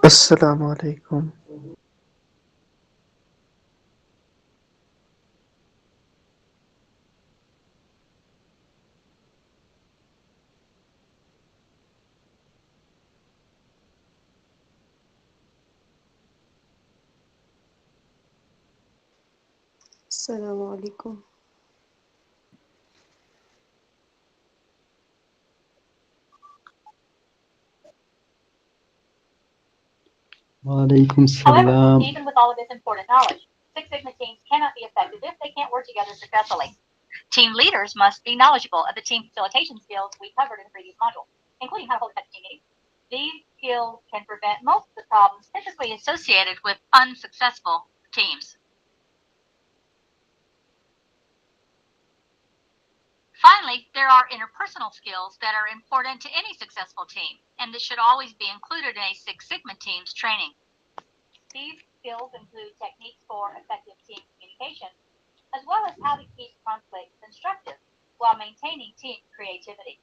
Assalamu alaikum. Assalamu alaikum. Walaikum However, salam. even with all of this important knowledge, Six Sigma teams cannot be effective if they can't work together successfully. Team leaders must be knowledgeable of the team facilitation skills we covered in the previous module, including how to hold effective team meetings. These skills can prevent most of the problems typically associated with unsuccessful teams. Finally, there are interpersonal skills that are important to any successful team, and this should always be included in a Six Sigma team's training. These skills include techniques for effective team communication, as well as how to keep conflict constructive while maintaining team creativity.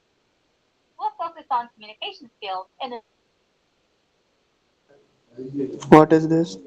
We'll focus on communication skills in the What is this?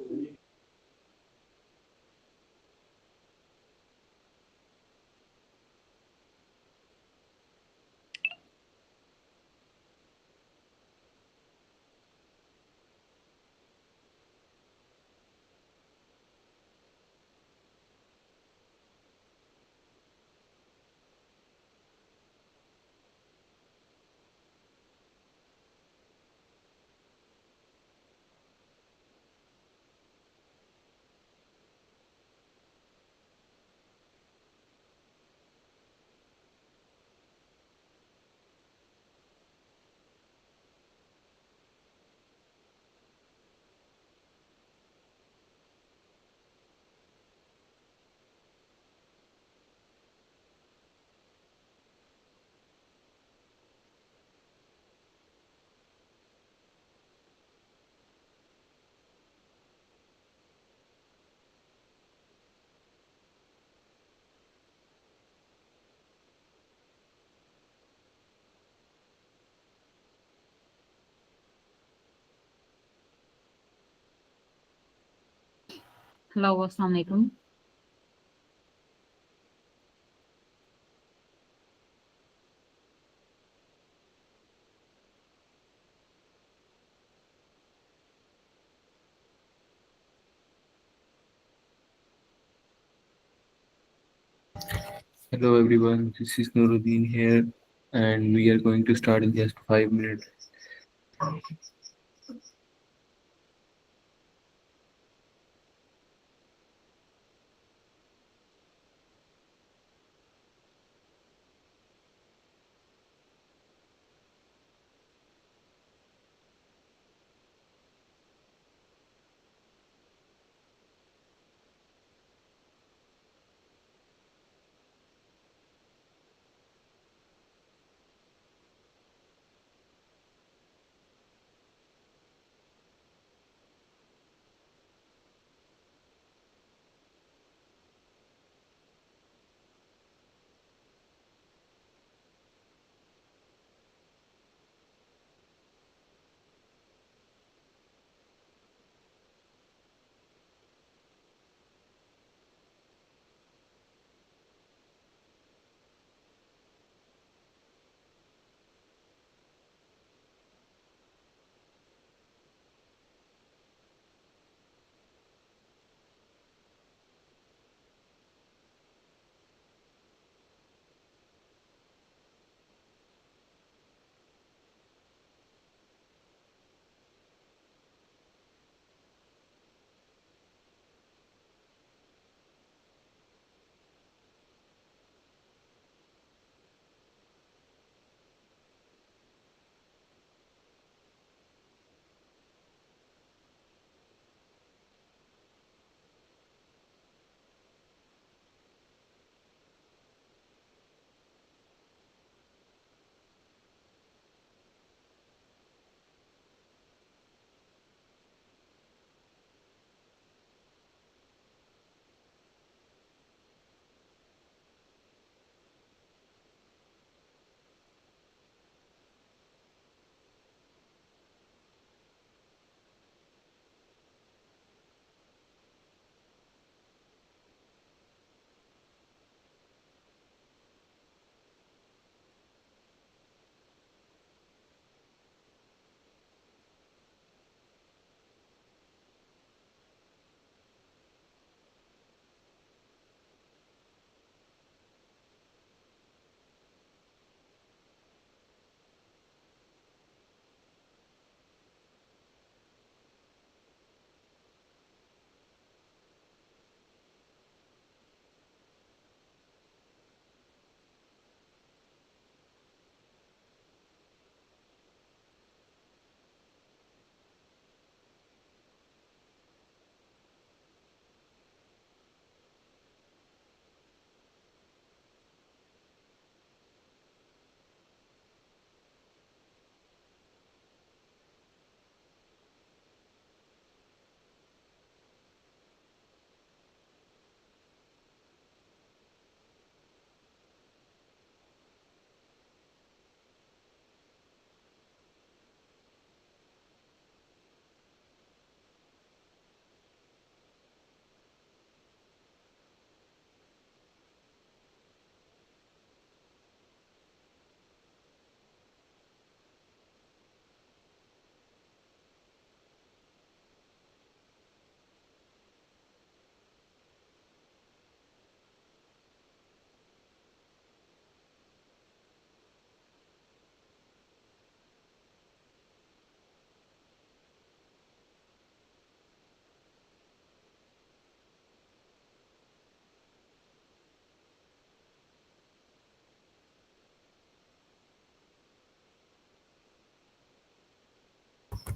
Hello, Assalamu alaikum. Hello everyone, this is Nuruddin here, and we are going to start in just 5 minutes.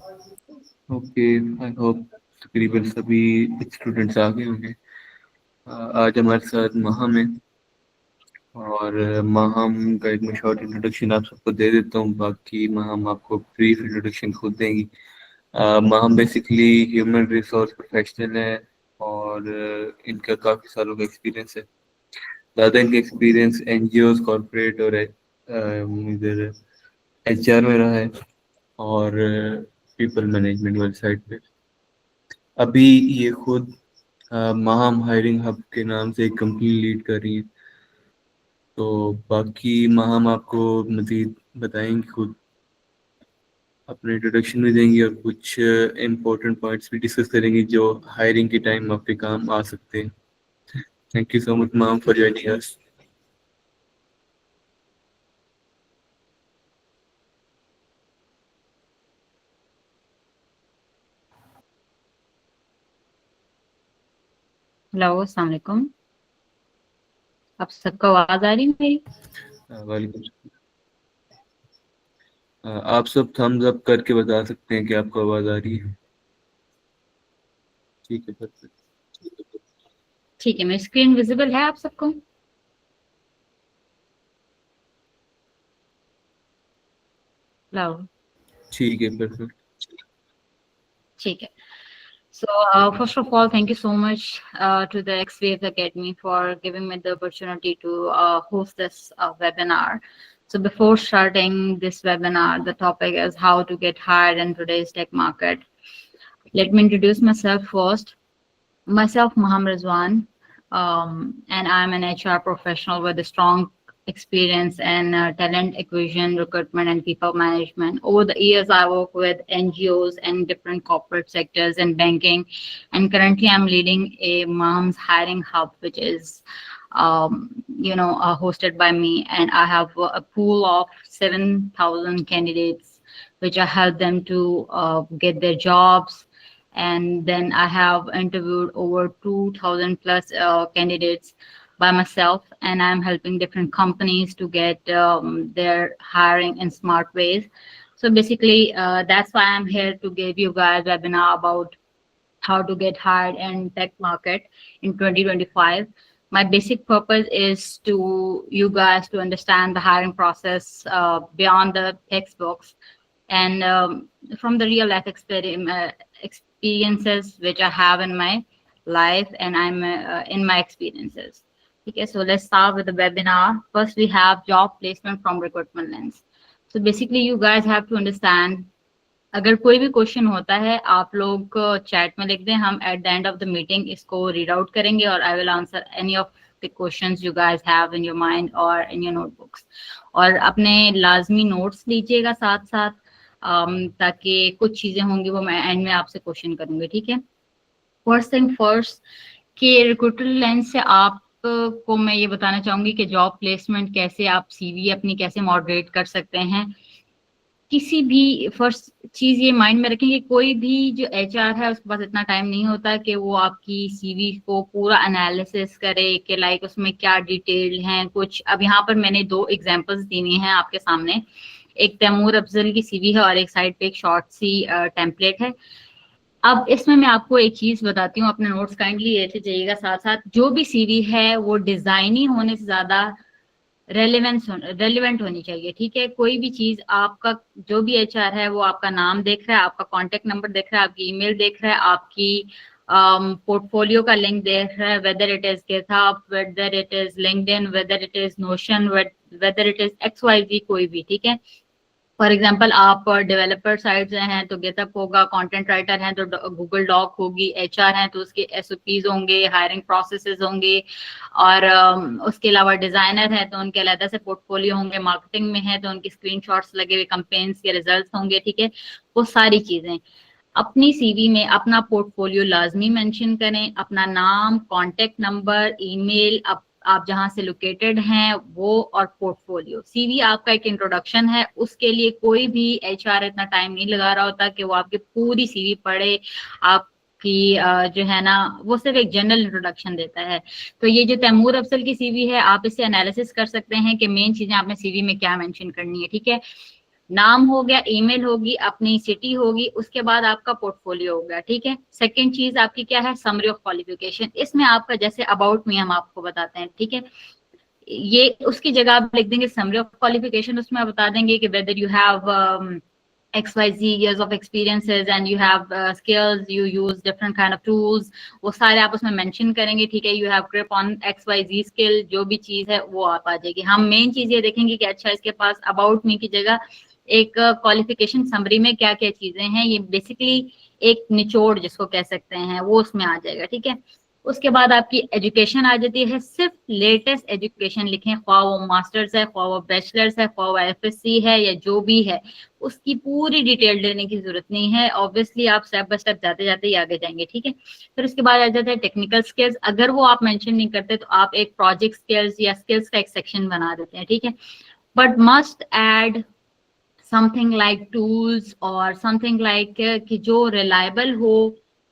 Okay, I hope तकरीबन सभी students आ गए होंगे। आज हमारे साथ महम है, और महम का एक मैं शॉर्ट इंट्रोडक्शन आप सबको दे देता हूँ, बाकी महम आपको ब्रीफ इंट्रोडक्शन खुद देंगी। Ma'am basically human resource professional है, और इनका काफ़ी सालों का एक्सपीरियंस है। ज़्यादा इनका एक्सपीरियंस एनजीओज, कॉरपोरेट और इधर एचआर में रहा है, और पीपल मैनेजमेंट वाली साइड पे। अभी ये खुद महम हायरिंग हब के नाम से एक कंपनी लीड कर रही है। तो बाकी महम आपको मज़ीद बताएंगे, खुद अपने इंट्रोडक्शन में देंगी, और कुछ इम्पोर्टेंट पॉइंट्स भी डिस्कस करेंगे जो हायरिंग के टाइम आपके काम आ सकते हैं। Thank you so much ma'am for joining us. Hello, अस्सलाम वालेकुम। आप सबको आवाज आ रही है मेरी? वालेकुम। आप सब थम्स अप करके बता सकते हैं कि आपको आवाज़ आ रही है। ठीक है, परफेक्ट। ठीक है, मेरी स्क्रीन विजिबल है आप सबको? हेलो। ठीक है, परफेक्ट। ठीक है। So, first of all, thank you so much to the XWaves Academy for giving me the opportunity to host this webinar. So, before starting this webinar, the topic is how to get hired in today's tech market. Let me introduce myself first. Myself, Muhammad Rizwan, and I'm an HR professional with a strong experience in talent acquisition, recruitment, and people management. Over the years, I work with NGOs and different corporate sectors and banking. And currently, I'm leading a mom's hiring hub, which is hosted by me. And I have a pool of 7,000 candidates, which I help them to get their jobs. And then I have interviewed over 2,000 plus candidates by myself, and I'm helping different companies to get their hiring in smart ways. So basically, that's why I'm here to give you guys a webinar about how to get hired in tech market in 2025. My basic purpose is to you guys to understand the hiring process beyond the textbooks, and from the real life experiences which I have in my life, and I'm in my experiences. Okay, so let's start with the webinar. First, we have job placement from recruitment lens. So basically, you guys have to understand. अगर कोई भी question होता है आप लोग chat में लिख दें, हम at the end of the meeting इसको रीड आउट करेंगे और I will answer any of the questions you guys have in your mind और इन योर नोटबुक्स। और अपने लाजमी नोट्स लीजिएगा साथ साथ, ताकि कुछ चीजें होंगी वो मैं एंड में आपसे क्वेश्चन करूंगी। ठीक है, फर्स्ट थिंग फर्स्ट कि रिक्रूटर लेंस से आप को मैं ये बताना चाहूंगी कि जॉब प्लेसमेंट कैसे आप सीवी अपनी कैसे मॉडरेट कर सकते हैं। किसी भी फर्स्ट चीज ये माइंड में रखें कि कोई भी जो एचआर है उसके पास इतना टाइम नहीं होता कि वो आपकी सीवी को पूरा एनालिसिस करे कि लाइक उसमें क्या डिटेल हैं कुछ। अब यहाँ पर मैंने 2 एग्जांपल्स दी हुई हैं आपके सामने, एक तैमूर अफजल की सीवी है और एक साइड पे एक शॉर्ट सी टेम्पलेट है। अब इसमें मैं आपको एक चीज बताती हूँ, अपने नोट्स काइंडली लेते जाइएगा साथ साथ। जो भी सीवी है वो डिजाइनिंग होने से ज्यादा रेलिवेंट होनी चाहिए। ठीक है, कोई भी चीज आपका जो भी एचआर है वो आपका नाम देख रहा है, आपका कॉन्टेक्ट नंबर देख रहा है, आपकी ईमेल देख रहा है, आपकी पोर्टफोलियो का लिंक देख रहा है, whether it is GitHub, whether it is LinkedIn, whether it is notion, whether it is XYZ कोई भी। ठीक है, फॉर एग्जाम्पल आप डेवलपर साइड से हैं तो गिटहब होगा, कंटेंट राइटर हैं तो गूगल डॉक होगी, एचआर हैं तो उसके SOPs होंगे, हायरिंग प्रोसेसेस होंगे, और उसके अलावा डिजाइनर हैं तो उनके अलग से पोर्टफोलियो होंगे, मार्केटिंग में है तो उनकी स्क्रीनशॉट्स लगे हुए कैंपेन्स के रिजल्ट्स होंगे। ठीक है, वो सारी चीजें अपनी सीवी में अपना पोर्टफोलियो लाजमी मेंशन करें, अपना नाम, कॉन्टेक्ट नंबर, ईमेल, आप जहां से लोकेटेड हैं वो, और पोर्टफोलियो। सीवी आपका एक इंट्रोडक्शन है, उसके लिए कोई भी एचआर इतना टाइम नहीं लगा रहा होता कि वो आपकी पूरी सीवी पढ़े, आपकी जो है ना वो सिर्फ एक जनरल इंट्रोडक्शन देता है। तो ये जो तैमूर अफजल की सीवी है आप इससे एनालिसिस कर सकते हैं कि मेन चीजें आपने सीवी में क्या मेंशन करनी है। ठीक है, नाम हो गया, ईमेल होगी, अपनी सिटी होगी, उसके बाद आपका पोर्टफोलियो होगा, ठीक है। सेकंड चीज आपकी क्या है, समरी ऑफ क्वालिफिकेशन। इसमें आपका जैसे अबाउट मी हम आपको बताते हैं, ठीक है, ये उसकी जगह आप लिख देंगे समरी ऑफ क्वालिफिकेशन। उसमें आप बता देंगे कि whether you have XYZ years of experiences and you have skills, you use different kind of tools, वो सारे आप उसमें मेंशन करेंगे, ठीक है। You have grip on XYZ skill, जो भी चीज है वो आप आ जाएगी। हम मेन चीज ये देखेंगे कि अच्छा इसके पास अबाउट मी की जगह एक क्वालिफिकेशन समरी में क्या क्या चीजें हैं, ये बेसिकली एक निचोड़ जिसको कह सकते हैं वो उसमें आ जाएगा, ठीक है। उसके बाद आपकी एजुकेशन आ जाती है, सिर्फ लेटेस्ट एजुकेशन लिखें, ख्वाह वो मास्टर्स है, ख्वाह वो बैचलर्स है, ख्वाह वो FSc है या जो भी है, उसकी पूरी डिटेल देने की जरूरत नहीं है। ऑब्वियसली आप स्टेप बाय स्टेप जाते जाते ही आगे जाएंगे, ठीक है। फिर उसके बाद आ जाता है टेक्निकल स्किल्स। अगर वो आप मेंशन नहीं करते तो आप एक प्रोजेक्ट स्किल्स या स्किल्स का एक सेक्शन बना देते हैं, ठीक है। But must add something like tools और समथिंग लाइक कि जो रिलायबल हो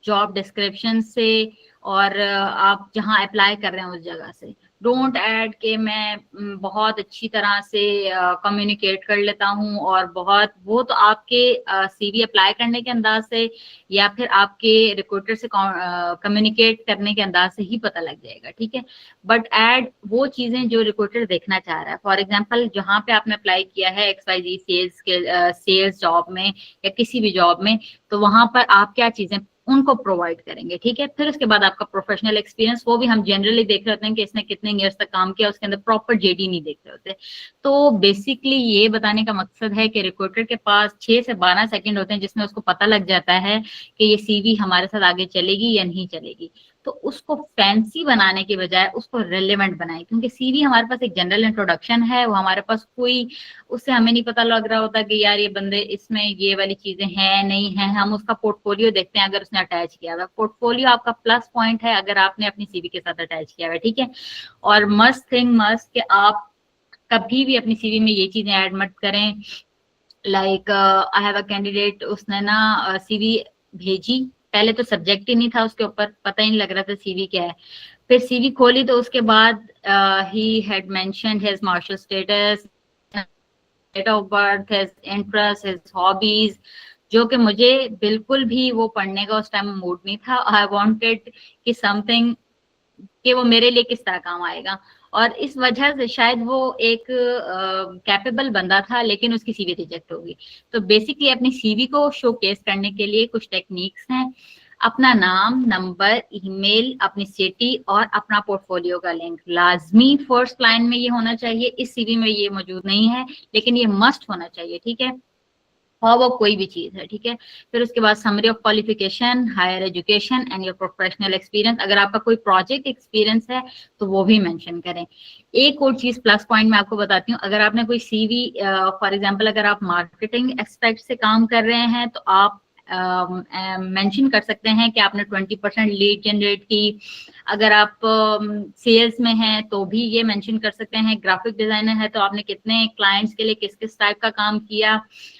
जॉब डिस्क्रिप्शन से और आप जहां अप्लाई कर रहे हैं उस जगह से। डोंट ऐड के मैं बहुत अच्छी तरह से कम्युनिकेट कर लेता हूं और बहुत, वो तो आपके CV अप्लाई करने के अंदाज से या फिर आपके रिक्रूटर से कम्युनिकेट करने के अंदाज से ही पता लग जाएगा, ठीक है। बट ऐड वो चीजें जो रिक्रूटर देखना चाह रहा है। फॉर एग्जांपल जहां पे आपने अप्लाई किया है XYZ सेल्स जॉब में या किसी भी जॉब में, तो वहां पर आप क्या चीजें उनको प्रोवाइड करेंगे, ठीक है। फिर उसके बाद आपका प्रोफेशनल एक्सपीरियंस, वो भी हम जनरली देख रहे होते हैं कि इसने कितने ईयर्स तक काम किया, उसके अंदर प्रॉपर JD नहीं देख रहे होते। तो बेसिकली ये बताने का मकसद है कि रिक्रूटर के पास 6 से 12 सेकंड होते हैं जिसमें उसको पता लग जाता है कि ये CV हमारे साथ आगे चलेगी या नहीं चलेगी। तो उसको फैंसी बनाने के बजाय उसको रेलेवेंट बनाए, क्योंकि CV हमारे पास एक जनरल इंट्रोडक्शन है, वो हमारे पास कोई, उससे हमें नहीं पता लग रहा होता कि यार ये बंदे इसमें ये वाली चीजें हैं नहीं है। हम उसका पोर्टफोलियो देखते हैं, अगर उसने अटैच किया हुआ पोर्टफोलियो आपका प्लस पॉइंट है अगर आपने अपनी CV के साथ अटैच किया हुआ, ठीक है। और मस्ट थिंग मस्ट कि आप कभी भी अपनी CV में ये चीजें ऐड मत करें like I have a candidate, उसने ना CV भेजी, पहले तो सब्जेक्ट ही नहीं था उसके ऊपर, पता ही नहीं लग रहा था CV क्या है। फिर CV खोली तो उसके बाद ही had mentioned his marital status, date of birth, his interest, his hobbies, जो कि मुझे बिल्कुल भी वो पढ़ने का उस टाइम मूड नहीं था। आई वांटेड कि समथिंग कि वो मेरे लिए किस तरह काम आएगा, और इस वजह से शायद वो एक कैपेबल बंदा था लेकिन उसकी CV रिजेक्ट होगी। तो बेसिकली अपनी CV को शोकेस करने के लिए कुछ टेक्निक्स हैं। अपना नाम, नंबर, ईमेल, अपनी सिटी और अपना पोर्टफोलियो का लिंक लाजमी फर्स्ट लाइन में ये होना चाहिए। इस CV में ये मौजूद नहीं है लेकिन ये मस्ट होना चाहिए, ठीक है, और वो कोई भी चीज है, ठीक है। फिर उसके बाद summary of qualification, higher education and your professional experience. अगर आपका कोई प्रोजेक्ट एक्सपीरियंस है तो वो भी मेंशन करें। एक और चीज प्लस पॉइंट मैं आपको बताती हूँ, अगर आपने कोई CV फॉर एग्जांपल अगर आप मार्केटिंग एस्पेक्ट से काम कर रहे हैं तो आप मेंशन कर सकते हैं कि आपने 20% लीड जनरेट की। अगर आप सेल्स में हैं तो भी ये मेंशन कर सकते हैं। ग्राफिक डिजाइनर है तो आपने कितने क्लाइंट्स के लिए किस किस टाइप का काम किया।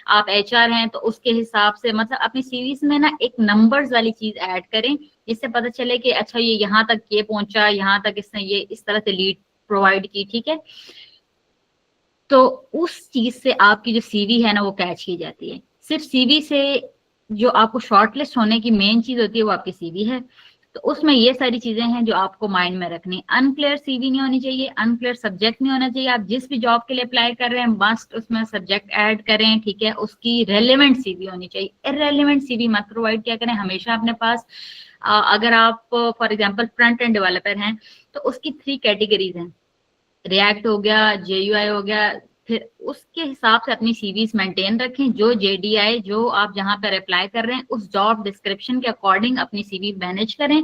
आप HR हैं तो उसके हिसाब से, मतलब अपनी सीरीज में ना एक नंबर्स वाली चीज ऐड करें जिससे पता चले कि अच्छा ये यहाँ तक ये पहुंचा, यहाँ तक इसने ये इस तरह से लीड प्रोवाइड की, ठीक है। तो उस चीज से आपकी जो CV है ना वो कैच की जाती है। सिर्फ CV से जो आपको शॉर्टलिस्ट होने की मेन चीज होती है वो आपकी CV है। तो उसमें ये सारी चीजें हैं जो आपको माइंड में रखनी। अनक्लियर CV नहीं होनी चाहिए, अनक्लियर सब्जेक्ट नहीं होना चाहिए। आप जिस भी जॉब के लिए अप्लाई कर रहे हैं मस्ट उसमें सब्जेक्ट ऐड करें, ठीक है। उसकी रेलेवेंट CV होनी चाहिए, इररेलेवेंट CV मत प्रोवाइड किया करें हमेशा अपने पास। अगर आप for example front end developer हैं तो उसकी 3 कैटेगरीज हैं, रिएक्ट हो गया, JUI हो गया। फिर उसके हिसाब से अपनी CVs मेंटेन रखें, जो JDI जो आप जहां पर अप्लाई कर रहे हैं उस जॉब डिस्क्रिप्शन के अकॉर्डिंग अपनी CV मैनेज करें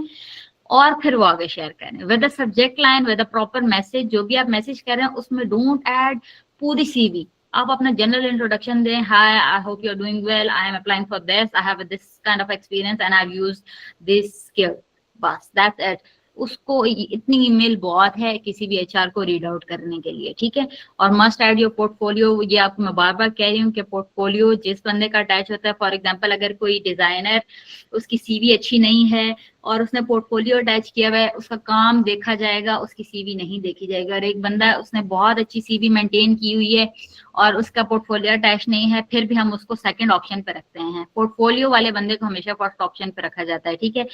और फिर वो आगे शेयर करें with subject line, with proper message. जो भी आप मैसेज कर रहे हैं उसमें डोंट ऐड पूरी CV। आप अपना जनरल इंट्रोडक्शन दें, hi I hope you are doing well, I am applying for this, I have this kind of experience and I have used this skill, बस दैट्स इट। उसको इतनी email बहुत है किसी भी एचआर को रीड आउट करने के लिए, ठीक है। और मस्ट ऐड योर पोर्टफोलियो, ये आपको मैं बार बार कह रही हूँ कि पोर्टफोलियो जिस बंदे का अटैच होता है, फॉर एग्जांपल अगर कोई डिजाइनर, उसकी सीवी अच्छी नहीं है और उसने पोर्टफोलियो अटैच किया हुआ है, उसका काम देखा जाएगा, उसकी सीवी नहीं देखी जाएगी। और एक बंदा उसने बहुत अच्छी सीवी मेंटेन की हुई है और उसका पोर्टफोलियो अटैच नहीं है, फिर भी हम उसको सेकंड ऑप्शन पे रखते हैं। पोर्टफोलियो वाले बंदे को हमेशा फर्स्ट ऑप्शन पे रखा जाता है, ठीक है।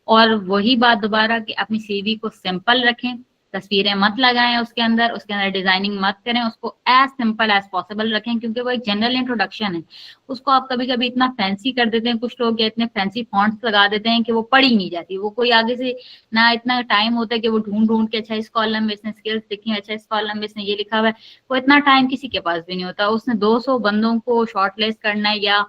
और वही बात दोबारा कि अपनी सीवी को सिंपल रखें, तस्वीरें मत लगाएं उसके अंदर डिजाइनिंग मत करें, उसको एज सिंपल एज पॉसिबल रखें, क्योंकि वो एक जनरल इंट्रोडक्शन है। उसको आप कभी कभी इतना फैंसी कर देते हैं, कुछ लोग इतने फैंसी फॉन्ट्स लगा देते हैं कि वो पढ़ी नहीं जाती, वो कोई आगे से ना इतना टाइम होता है कि वो ढूंढ ढूंढ के अच्छा इस कॉलम में इसने स्किल्स लिखी है, अच्छा इस कॉलम में इसने ये लिखा हुआ है, वो इतना टाइम किसी के पास भी नहीं होता। उसने 200 बंदों को शॉर्टलिस्ट करना है या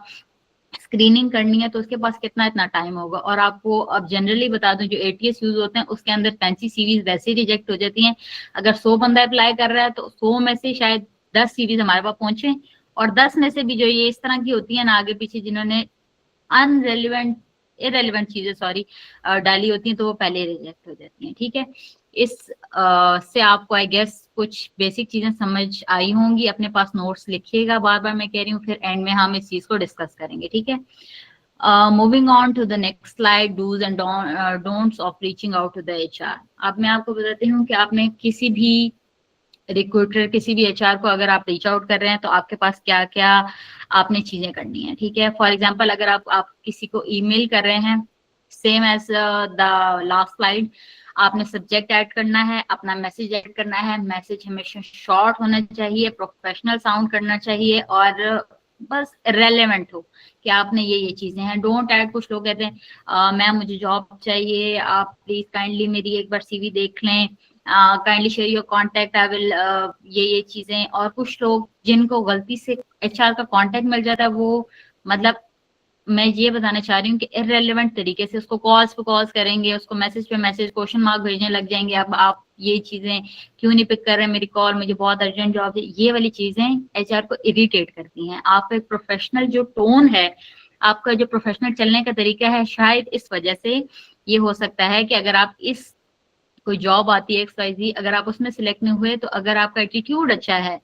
स्क्रीनिंग करनी है, तो उसके पास कितना इतना टाइम होगा। और आपको अब जनरली बता दूं, जो एटीएस यूज होते हैं उसके अंदर फैंसी सीवीज वैसे ही रिजेक्ट हो जाती हैं। अगर 100 बंदा अप्लाई कर रहा है तो 100 में से शायद 10 सीवीज हमारे पास पहुंचे, और 10 में से भी जो ये इस तरह की होती है ना आगे पीछे, जिन्होंने अनरेलिवेंट इरेलीवेंट चीजें डाली होती हैं, तो वो पहले रिजेक्ट हो जाती हैं, ठीक है। इस से आपको आई गेस कुछ बेसिक चीजें समझ आई होंगी। अपने पास नोट्स लिखिएगा, बार बार मैं कह रही हूँ, फिर एंड में हम इस चीज को डिस्कस करेंगे, ठीक है। Moving on to the next slide, dos and don'ts of reaching out to the HR. अब मैं आपको बताती हूँ कि आपने किसी भी रिक्रूटर, किसी भी एचआर को अगर आप रीच आउट कर रहे हैं तो आपके पास क्या क्या आपने चीजें करनी है, ठीक है। फॉर एग्जांपल अगर आप किसी को ईमेल कर रहे हैं, same as the last slide, आपने सब्जेक्ट ऐड करना है, अपना मैसेज ऐड करना है। मैसेज हमेशा शॉर्ट होना चाहिए, प्रोफेशनल साउंड करना चाहिए और बस रेलेवेंट हो कि आपने ये चीजें हैं। डोंट ऐड, कुछ लोग कहते हैं मैम मुझे जॉब चाहिए, आप प्लीज काइंडली मेरी एक बार सीवी देख लें, kindly share your contact, I will, ये चीजें। और कुछ लोग जिनको गलती से एचआर का कांटेक्ट मिल जाता है, वो मतलब मैं ये बताना चाह रही हूँ कि इररेलेवेंट तरीके से उसको कॉल्स पे कॉल्स करेंगे, उसको मैसेज पे मैसेज, क्वेश्चन मार्क भेजने लग जाएंगे। अब आप ये चीजें क्यों नहीं पिक कर रहे हैं मेरी कॉल, मुझे बहुत अर्जेंट जॉब है, ये वाली चीजें एचआर को इरिटेट करती हैं। आप एक प्रोफेशनल जो टोन है, आपका जो प्रोफेशनल चलने का तरीका है, शायद इस वजह से ये हो सकता है कि अगर आप इस कोई जॉब आती है XYZ, अगर आप उसमें सिलेक्ट नहीं हुए, तो अगर आपका एटीट्यूड अच्छा है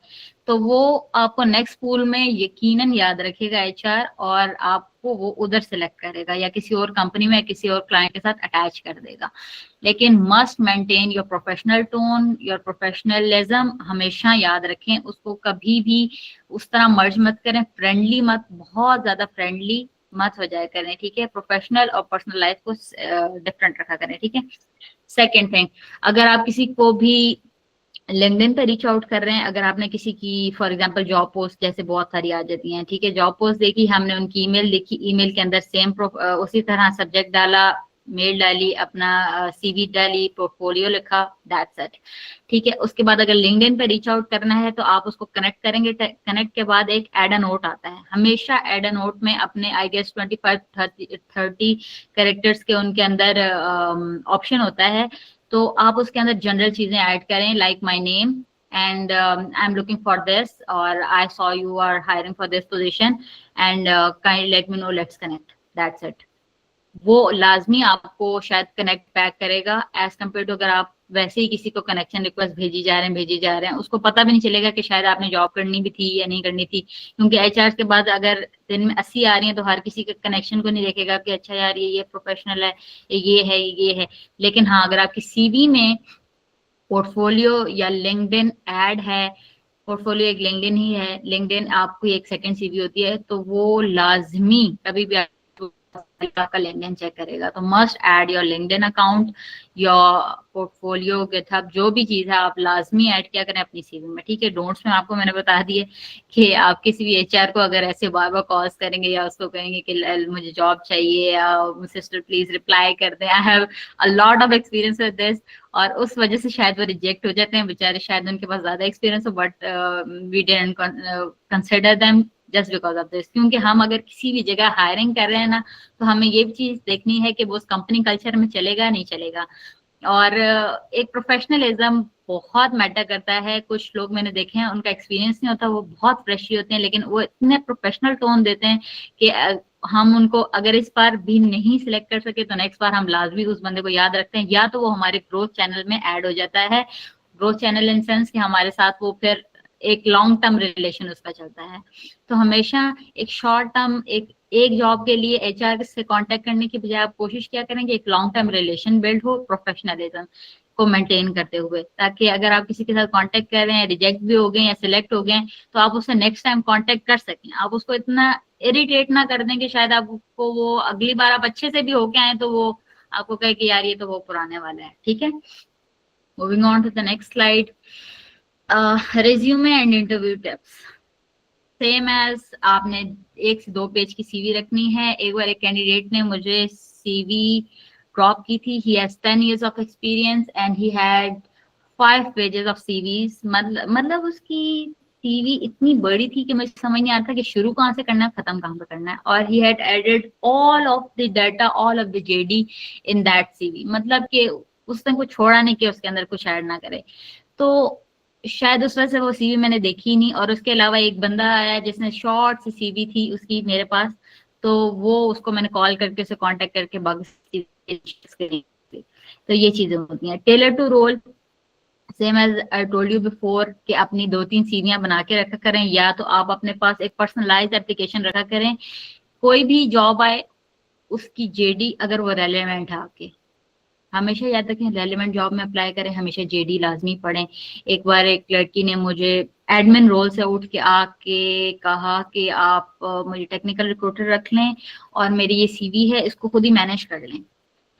तो वो आपको नेक्स्ट पूल में यकीनन याद रखेगा एचआर, और आपको वो उधर सिलेक्ट करेगा या किसी और कंपनी में किसी और क्लाइंट के साथ अटैच कर देगा। लेकिन must maintain your professional tone, your professionalism हमेशा याद रखें, उसको कभी भी उस तरह मर्ज मत करें, फ्रेंडली मत, बहुत ज्यादा फ्रेंडली मत हो जाए करें, ठीक है। प्रोफेशनल और पर्सनल लाइफ को डिफरेंट रखा करें, ठीक है। सेकेंड थिंग, अगर आप किसी को भी लिंक्डइन पे रीच आउट कर रहे हैं, अगर आपने किसी की फॉर एग्जांपल जॉब पोस्ट जैसे बहुत सारी आ जाती हैं, ठीक है, जॉब पोस्ट देखी, हमने उनकी ईमेल देखी, ईमेल के अंदर सेम उसी तरह सब्जेक्ट डाला, मेल डाली, अपना सीवी डाली, पोर्टफोलियो लिखा, दैट्स इट, ठीक है। उसके बाद अगर लिंक्डइन पे रीच आउट करना है तो आप उसको कनेक्ट करेंगे, कनेक्ट के बाद एक एड अ नोट आता है। हमेशा एड अ नोट में अपने आई गेस 25-30 कैरेक्टर्स के उनके अंदर ऑप्शन होता है, तो आप उसके अंदर जनरल चीजें ऐड करें, like my name and I am looking for this, और I saw you are hiring for this position and kindly let me know, let's connect, that's it. वो लाजमी आपको शायद कनेक्ट बैक करेगा, एज कम्पेयर टू अगर आप वैसे ही किसी को कनेक्शन रिक्वेस्ट भेजी जा रहे हैं, उसको पता भी नहीं चलेगा कि शायद आपने जॉब करनी भी थी या नहीं करनी थी, क्योंकि एचआर के बाद अगर दिन में 80 आ रही है तो हर किसी के कनेक्शन को नहीं देखेगा कि अच्छा यार ये प्रोफेशनल है, ये है। लेकिन हाँ, अगर आपकी सीवी में पोर्टफोलियो या लिंक्डइन ऐड है, पोर्टफोलियो एक लिंक्डइन ही है, लिंक्डइन आपकी एक सेकंड सीवी होती है, तो वो लाजमी कभी भी आपका लिंक्डइन चेक करेगा। तो must add your LinkedIn account, your portfolio, GitHub, जो भी चीज है आप लाजमी ऐड किया करें अपनी सीवी में, ठीक है। डोंट्स में आपको मैंने बता दिए कि आप किसी भी एचआर को अगर ऐसे बार बार कॉल्स करेंगे या उसको कहेंगे कि मुझे जॉब चाहिए या सिस्टर प्लीज रिप्लाई कर दें, I have a lot of experience with this, और उस वजह से शायद वो रिजेक्ट हो जाते हैं बेचारे, शायद उनके पास ज्यादा एक्सपीरियंस हो, but we didn't consider them just because of this. क्योंकि हम अगर किसी भी जगह हायरिंग कर रहे हैं ना, तो हमें ये भी चीज देखनी है कि वो उस कंपनी कल्चर में चलेगा नहीं चलेगा, और एक प्रोफेशनलिज्म बहुत मैटर करता है। कुछ लोग मैंने देखे हैं, उनका एक्सपीरियंस नहीं होता, वो बहुत फ्रेशी होते हैं, लेकिन वो इतने प्रोफेशनल टोन देते हैं कि हम उनको अगर इस बार भी नहीं सिलेक्ट कर सके तो नेक्स्ट बार हम लाजमी उस बंदे को याद रखते हैं, या तो वो हमारे ग्रोथ चैनल में ऐड हो जाता है। ग्रोथ चैनल इन सेंस कि हमारे साथ वो फिर एक लॉन्ग टर्म रिलेशन उसका चलता है। तो हमेशा एक शॉर्ट टर्म एक जॉब के लिए एचआर से कांटेक्ट करने की बजाय आप कोशिश क्या करेंगे, एक लॉन्ग टर्म रिलेशन बिल्ड हो प्रोफेशनलिज्म को मेंटेन करते हुए, ताकि अगर आप किसी के साथ कांटेक्ट कर रहे हैं, रिजेक्ट भी हो गए या सिलेक्ट हो गए, तो आप उससे नेक्स्ट टाइम कांटेक्ट कर सकें। आप उसको इतना इरिटेट ना कर दें कि शायद आपको वो अगली बार आप अच्छे से भी होके आए तो वो आपको कहे कि यार ये तो वो पुराने वाला है। ठीक है, moving on to the next slide. Resume and interview tips same as आपने 1 से 2 पेज की सीवी रखनी है। एक बार एक कैंडिडेट ने मुझे सीवी ड्रॉप की थी। He has 10 years of experience and he had 5 pages of CVs। मतलब उसकी सीवी इतनी बड़ी थी कि मुझे समझ नहीं आता कि शुरू कहाँ से करना है, खत्म कहाँ पे करना है। और he had added all of the data, all of the JD in that CV। मतलब कि उसने कुछ छोड़ा नहीं कि उसके अंदर कुछ ऐड ना करे। तो शायद उस वजह से वो सीवी मैंने देखी ही नहीं। और उसके अलावा एक बंदा आया जिसने शॉर्ट सी सीवी थी उसकी मेरे पास, तो वो उसको मैंने कॉल करके उसे कांटेक्ट करके बाकी तो ये चीजें होती हैं। Tailor to role same as I told you before कि अपनी 2-3 सीवियां बना के रखा करें, या तो आप अपने पास एक पर्सनलाइज्ड एप्लीकेशन रखा करें। कोई भी जॉब आए उसकी जेडी अगर वो रेलेवेंट है आपके, हमेशा याद रखें रेलेवेंट जॉब में अप्लाई करें, हमेशा जेडी लाजमी पढ़ें। एक बार एक लड़की ने मुझे एडमिन रोल से उठ के आके कहा कि आप मुझे टेक्निकल रिक्रूटर रख लें और मेरी ये सीवी है इसको खुद ही मैनेज कर लें।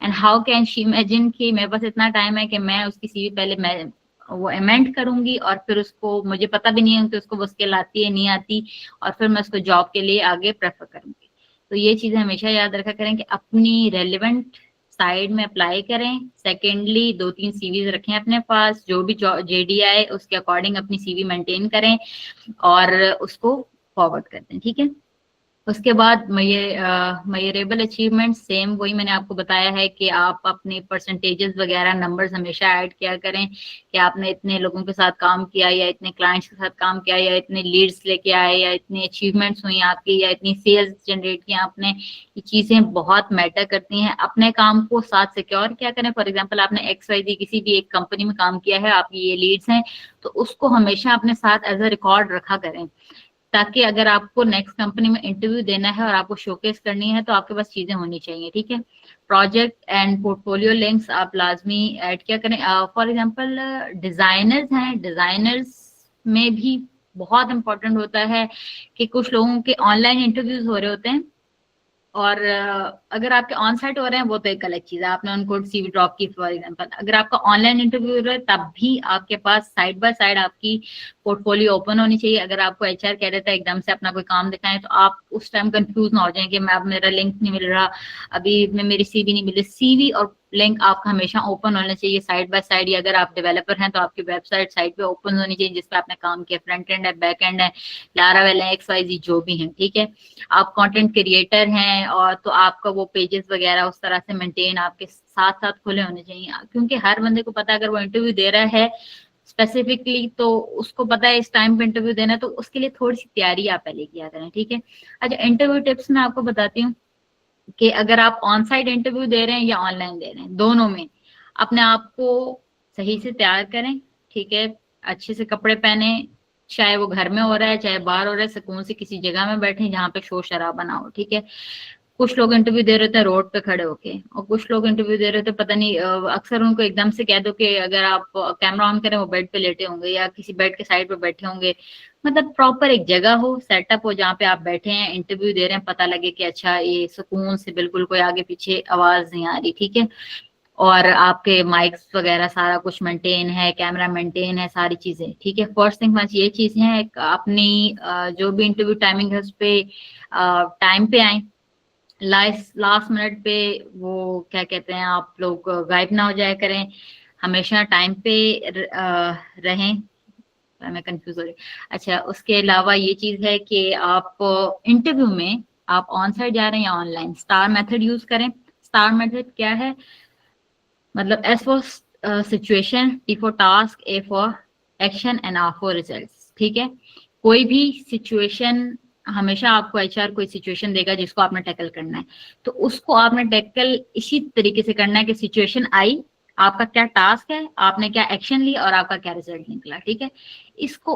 And how can she imagine कि मेरे पास इतना टाइम है कि मैं उसकी सीवी पहले मैं वो अमेंड करूंगी और फिर उसको मुझे पता भी नहीं है कि उसको वो स्किल आती है नहीं आती, और फिर मैं उसको जॉब के लिए आगे प्रेफर करूंगी। तो ये चीजें हमेशा याद रखा करें कि अपनी रेलिवेंट साइड में अप्लाई करें। सेकेंडली 2-3 सीवीज रखें अपने पास, जो भी जेडी आए उसके अकॉर्डिंग अपनी सीवी मेंटेन करें और उसको फॉरवर्ड कर दें। ठीक है, उसके बाद मेजरेबल अचीवमेंट सेम वही मैंने आपको बताया है कि आप अपने परसेंटेजेस वगैरह नंबर्स हमेशा ऐड किया करें कि आपने इतने लोगों के साथ काम किया या इतने क्लाइंट्स के साथ काम किया या इतने लीड्स लेके आए या इतनी अचीवमेंट्स हुई आपकी या इतनी सेल्स जनरेट की आपने। ये चीजें बहुत मैटर करती हैं। अपने काम को साथ सिक्योर क्या करें। फॉर एग्जाम्पल आपने XYZ किसी भी एक कंपनी में काम किया है, आपकी ये लीड्स हैं, तो उसको हमेशा अपने साथ एज अ रिकॉर्ड रखा करें, ताकि अगर आपको नेक्स्ट कंपनी में इंटरव्यू देना है और आपको शोकेस करनी है तो आपके पास चीजें होनी चाहिए। ठीक है, प्रोजेक्ट एंड पोर्टफोलियो लिंक्स आप लाजमी ऐड क्या करें। फॉर एग्जांपल डिजाइनर्स हैं, डिजाइनर्स में भी बहुत इंपॉर्टेंट होता है कि कुछ लोगों के ऑनलाइन इंटरव्यूज हो रहे होते हैं और अगर आपके ऑन साइट हो रहे हैं वो तो एक अलग चीज है, आपने उनको सीवी ड्रॉप की। फॉर एग्जांपल अगर आपका ऑनलाइन इंटरव्यू हो रहा है तब भी आपके पास साइड बाय साइड आपकी पोर्टफोलियो ओपन होनी चाहिए। अगर आपको एचआर कह देता है एकदम से अपना कोई काम दिखाएं तो आप उस टाइम कंफ्यूज ना हो जाएं कि मैं अब मेरा लिंक नहीं मिल रहा, अभी में मेरी सीवी नहीं मिल रही। सीवी और लिंक आपका हमेशा ओपन होना चाहिए साइड बाय साइड। या अगर आप डेवलपर हैं तो आपकी वेबसाइट साइट पे ओपन होनी चाहिए जिस पे आपने काम किया, फ्रंट एंड है, बैक एंड है, लारावेल है, XYZ जो भी है। ठीक है, आप कंटेंट क्रिएटर हैं और तो आपका वो पेजेस वगैरह उस तरह से मेंटेन आपके साथ साथ खुले होने चाहिए, क्योंकि हर बंदे को पता है अगर वो इंटरव्यू दे रहा है स्पेसिफिकली तो उसको पता है इस टाइम पे इंटरव्यू देना है, तो उसके लिए थोड़ी सी तैयारी आप पहले किया करें। ठीक है, अच्छा इंटरव्यू टिप्स मैं आपको बताती हूँ कि अगर आप ऑन साइट इंटरव्यू दे रहे हैं या ऑनलाइन दे रहे हैं, दोनों में अपने आप को सही से तैयार करें। ठीक है, अच्छे से कपड़े पहने, चाहे वो घर में हो रहा है चाहे बाहर हो रहा है, सुकून से किसी जगह में बैठे जहाँ पे शोर शराबा ना हो। ठीक है, कुछ लोग इंटरव्यू दे रहे थे रोड पे खड़े होके और कुछ लोग इंटरव्यू दे रहे थे पता नहीं, अक्सर उनको एकदम से कह दो कि अगर आप कैमरा ऑन करें वो बेड पे लेटे होंगे या किसी बेड के साइड पे बैठे होंगे। मतलब प्रॉपर एक जगह हो, सेटअप हो जहाँ पे आप बैठे हैं इंटरव्यू दे रहे हैं, पता लगे कि अच्छा ये सुकून से बिल्कुल कोई आगे पीछे आवाज नहीं आ रही। ठीक है, और आपके माइक्स वगैरह सारा कुछ मेंटेन है, कैमरा मेंटेन है, सारी चीजें। ठीक है, फर्स्ट थिंग ये चीजें हैं। अपनी जो भी इंटरव्यू टाइमिंग है उस पे टाइम पे आए, लास्ट मिनट पे वो क्या कहते हैं आप लोग गायब ना हो जाया करें, हमेशा टाइम पे रहें। मैं कंफ्यूज हो रही। अच्छा, उसके अलावा ये चीज है कि आप इंटरव्यू में आप ऑन साइट जा रहे हैं या ऑनलाइन, स्टार मेथड यूज करें। स्टार मेथड क्या है, मतलब S for situation, T for task, A for action and R for results. ठीक है, कोई भी सिचुएशन हमेशा आपको एचआर कोई सिचुएशन देगा जिसको आपने टैकल करना है, तो उसको आपने टैकल इसी तरीके से करना है कि सिचुएशन आई, आपका क्या टास्क है, आपने क्या एक्शन लिया और आपका क्या रिजल्ट निकला। ठीक है, इसको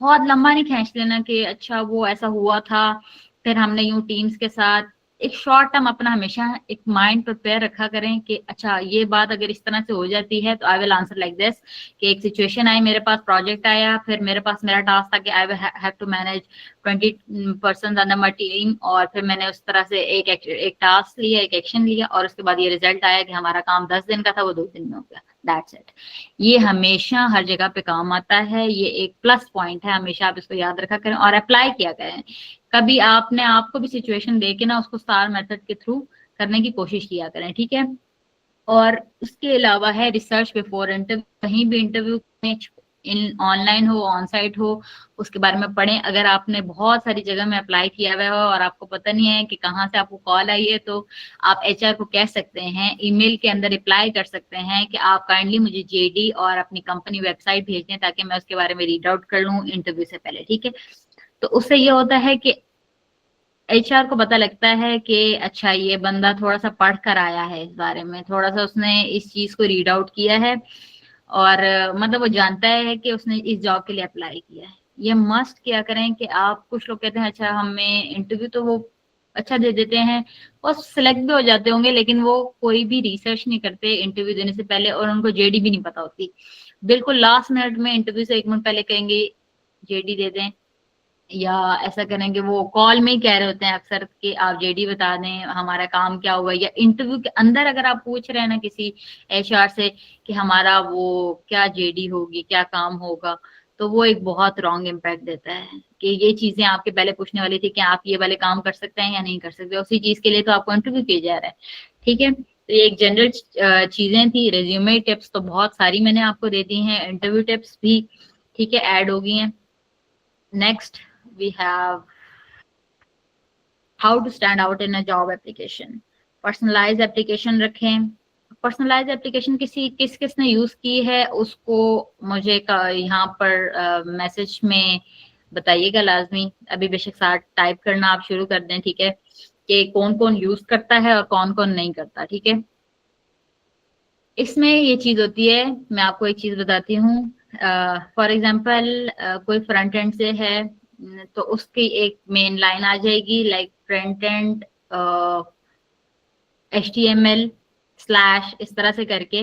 बहुत लंबा नहीं खींच लेना कि अच्छा वो ऐसा हुआ था, फिर हमने यूं टीम्स के साथ एक शॉर्ट टर्म अपना हमेशा एक माइंड प्रिपेयर रखा करें कि अच्छा ये बात अगर इस तरह से हो जाती है तो I will answer like this, कि एक सिचुएशन आई, मेरे पास प्रोजेक्ट आया, फिर मेरे पास मेरा टास्क था कि I have to manage 20 person under my team, और फिर मैंने उस तरह से एक टास्क लिया, एक एक्शन लिया, और उसके बाद ये रिजल्ट आया कि हमारा काम 10 दिन का था वो 2 दिन में हो गया। That's it. ये हमेशा हर जगह पे काम आता है, ये एक प्लस पॉइंट है, हमेशा आप इसको याद रखा करें और अप्लाई किया करें। कभी आपने आपको भी सिचुएशन दे के ना उसको स्टार मेथड के थ्रू करने की कोशिश किया करें। ठीक है, और उसके अलावा है रिसर्च बिफोर इंटरव्यू। कहीं भी इंटरव्यू में, इन ऑनलाइन हो ऑन साइट हो, उसके बारे में पढ़ें। अगर आपने बहुत सारी जगह में अप्लाई किया हुआ हो और आपको पता नहीं है कि कहाँ से आपको कॉल आई है, तो आप एचआर को कह सकते हैं, ईमेल के अंदर रिप्लाई कर सकते हैं कि आप काइंडली मुझे जेडी और अपनी कंपनी वेबसाइट भेज दें ताकि मैं उसके बारे में रीड आउट कर लूँ इंटरव्यू से पहले। ठीक है, तो उससे ये होता है कि एचआर को पता लगता है कि अच्छा ये बंदा थोड़ा सा पढ़ कर आया है, इस बारे में थोड़ा सा उसने इस चीज को रीड आउट किया है, और मतलब वो जानता है कि उसने इस जॉब के लिए अप्लाई किया है। ये मस्ट क्या करें कि आप, कुछ लोग कहते हैं अच्छा हमें इंटरव्यू तो वो अच्छा दे देते हैं और सिलेक्ट भी हो जाते होंगे, लेकिन वो कोई भी रिसर्च नहीं करते इंटरव्यू देने से पहले, और उनको जेडी भी नहीं पता होती। बिल्कुल लास्ट मिनट में इंटरव्यू से 1 मिनट पहले कहेंगे जेडी दे दें, या ऐसा करेंगे, वो कॉल में ही कह रहे होते हैं अक्सर कि आप जेडी बता दें, हमारा काम क्या हुआ। या इंटरव्यू के अंदर अगर आप पूछ रहे हैं ना किसी एचआर से कि हमारा वो क्या जेडी होगी, क्या काम होगा, तो वो एक बहुत रॉन्ग इम्पैक्ट देता है कि ये चीजें आपके पहले पूछने वाली थी कि आप ये वाले काम कर सकते हैं या नहीं कर सकते, उसी चीज के लिए तो आपको इंटरव्यू किया जा रहा है। ठीक है, तो ये एक जनरल चीजें थी। रेज्यूमे टिप्स तो बहुत सारी मैंने आपको दे दी हैं, इंटरव्यू टिप्स भी ठीक है ऐड हो गई हैं। Next we have how to stand out in a job application. Personalized application रखें। पर्सनलाइज एप्लीकेशन किसने यूज की है उसको मुझे यहाँ पर मैसेज में बताइएगा लाजमी। अभी बेशक साथ टाइप करना आप शुरू कर दें, ठीक है, कि कौन कौन यूज करता है और कौन कौन नहीं करता। ठीक है, इसमें ये चीज होती है, मैं आपको एक चीज बताती हूँ। फॉर एग्जाम्पल कोई फ्रंट एंड से है तो उसकी एक मेन लाइन आ जाएगी लाइक फ्रंट एंड HTML / इस तरह से करके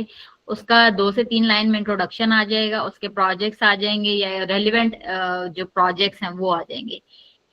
उसका 2 से 3 लाइन में इंट्रोडक्शन आ जाएगा, उसके प्रोजेक्ट्स आ जाएंगे या रेलिवेंट जो प्रोजेक्ट्स हैं वो आ जाएंगे।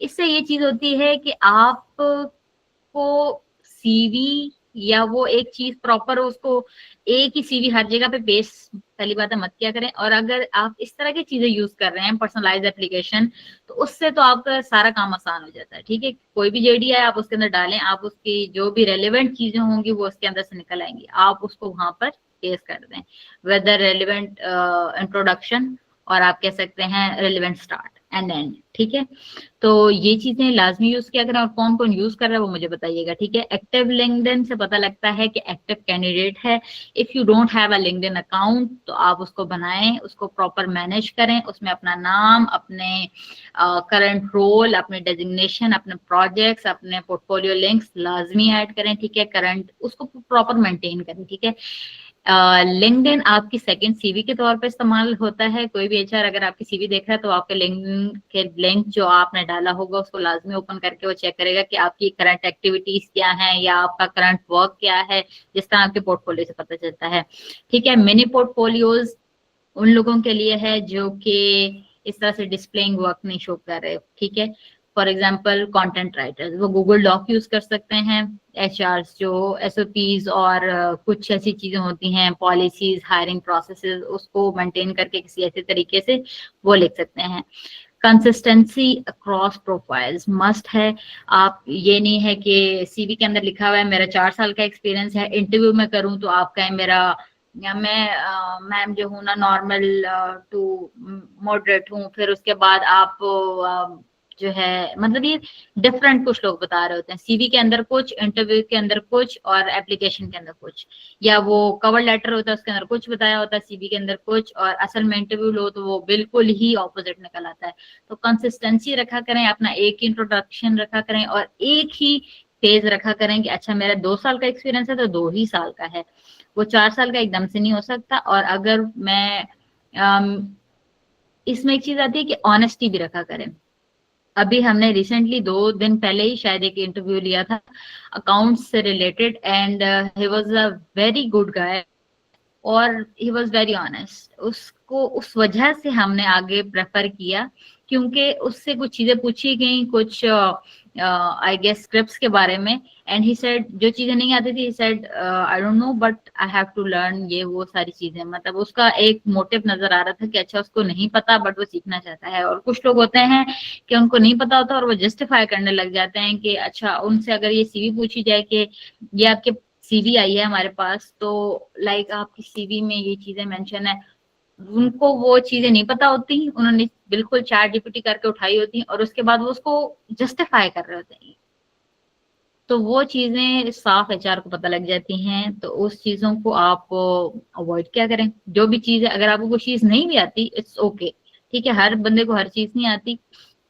इससे ये चीज होती है कि आपको सीवी या वो एक चीज प्रॉपर उसको एक ही सीवी हर जगह पे पेस्ट, पहली बात है मत क्या करें। और अगर आप इस तरह की चीजें यूज कर रहे हैं पर्सनलाइज एप्लीकेशन, तो उससे तो आपका सारा काम आसान हो जाता है। ठीक है, कोई भी जेडी है आप उसके अंदर डालें, आप उसकी जो भी रेलिवेंट चीजें होंगी वो उसके अंदर से निकल आएंगी, आप उसको वहां पर पेस्ट कर दें, वेदर रेलिवेंट इंट्रोडक्शन, और आप कह सकते हैं रेलिवेंट स्टार्ट एंड एंड। ठीक है, तो ये चीजें लाजमी यूज किया करें, और कौन कौन यूज कर रहा है वो मुझे बताइएगा। ठीक है, एक्टिव लिंक्डइन से पता लगता है कि एक्टिव कैंडिडेट है। If you don't have a LinkedIn account तो आप उसको बनाएं, उसको प्रॉपर मैनेज करें, उसमें अपना नाम, अपने करंट रोल, अपने डेजिग्नेशन, अपने प्रोजेक्ट्स, अपने पोर्टफोलियो लिंक्स लाजमी ऐड करें। ठीक है, करंट उसको प्रॉपर मेंटेन करें। ठीक है, लिंक्डइन आपकी सेकंड सीवी के तौर पे इस्तेमाल होता है। कोई भी एचआर अगर आपकी सीवी देख रहा है तो आपके लिंक्डइन के लिंक जो आपने डाला होगा उसको लाजमी ओपन करके वो चेक करेगा कि आपकी करंट एक्टिविटीज क्या है या आपका करंट वर्क क्या है, जिस तरह आपके पोर्टफोलियो से पता चलता है। ठीक है, मिनी पोर्टफोलियोज उन लोगों के लिए है जो कि इस तरह से डिस्प्लेइंग वर्क नहीं शो कर रहे। ठीक है, फॉर एग्जाम्पल कंटेंट राइटर्स वो गूगल डॉक यूज कर सकते हैं। एचआर्स जो एसओपीज और कुछ ऐसी चीजें होती हैं, पॉलिसीज, हायरिंग प्रोसेसेस, उसको मेंटेन करके किसी ऐसे तरीके से वो लिख सकते हैं। कंसिस्टेंसी अक्रॉस प्रोफाइल्स मस्ट है। आप ये नहीं है कि सीवी के अंदर लिखा हुआ है मेरा 4 साल का एक्सपीरियंस है, इंटरव्यू में करूं तो आप कहें मेरा या मैं मैम जो हूँ ना नॉर्मल टू मॉडरेट हूँ, फिर उसके बाद आप जो है, मतलब ये डिफरेंट कुछ लोग बता रहे होते हैं, सीवी के अंदर कुछ, इंटरव्यू के अंदर कुछ और एप्लीकेशन के अंदर कुछ, या वो कवर लेटर होता है उसके अंदर कुछ बताया होता है, सीवी के अंदर कुछ, और असल में इंटरव्यू लो तो वो बिल्कुल ही ऑपोजिट निकल आता है। तो कंसिस्टेंसी रखा करें, अपना एक इंट्रोडक्शन रखा करें और एक ही फेज रखा करें कि अच्छा मेरा 2 साल का एक्सपीरियंस है तो 2 ही साल का है, वो 4 साल का एकदम से नहीं हो सकता। और अगर मैं इसमें एक चीज आती है कि ऑनेस्टी भी रखा करें। अभी हमने रिसेंटली 2 दिन पहले ही शायद एक इंटरव्यू लिया था अकाउंट्स से related, and he was a very good guy और ही वाज वेरी ऑनेस्ट। उसको उस वजह से हमने आगे प्रेफर किया क्योंकि उससे कुछ चीजें पूछी गई, कुछ आई गेस स्क्रिप्ट्स के बारे में, एंड ही सेड जो चीजें नहीं आती थी, he said I don't know but I have to learn, ये वो सारी चीजें। मतलब उसका एक मोटिव नजर आ रहा था कि अच्छा उसको नहीं पता बट वो सीखना चाहता है। और कुछ लोग होते हैं कि उनको नहीं पता होता और वो जस्टिफाई करने लग जाते हैं कि अच्छा उनसे अगर ये सीवी पूछी जाए कि ये आपके सीवी आई है हमारे पास, तो लाइक आपकी सीवी में ये चीजें मेंशन है, उनको वो चीजें नहीं पता होती, उन्होंने बिल्कुल चैट जीपीटी करके उठाई होती और उसके बाद वो उसको जस्टिफाई कर रहे होते हैं। तो वो चीजें साफ एचआर को पता लग जाती हैं, तो उस चीजों को आप अवॉइड क्या करें। जो भी चीज है, अगर आपको कोई चीज नहीं भी आती इट्स ओके, ठीक है, हर बंदे को हर चीज नहीं आती,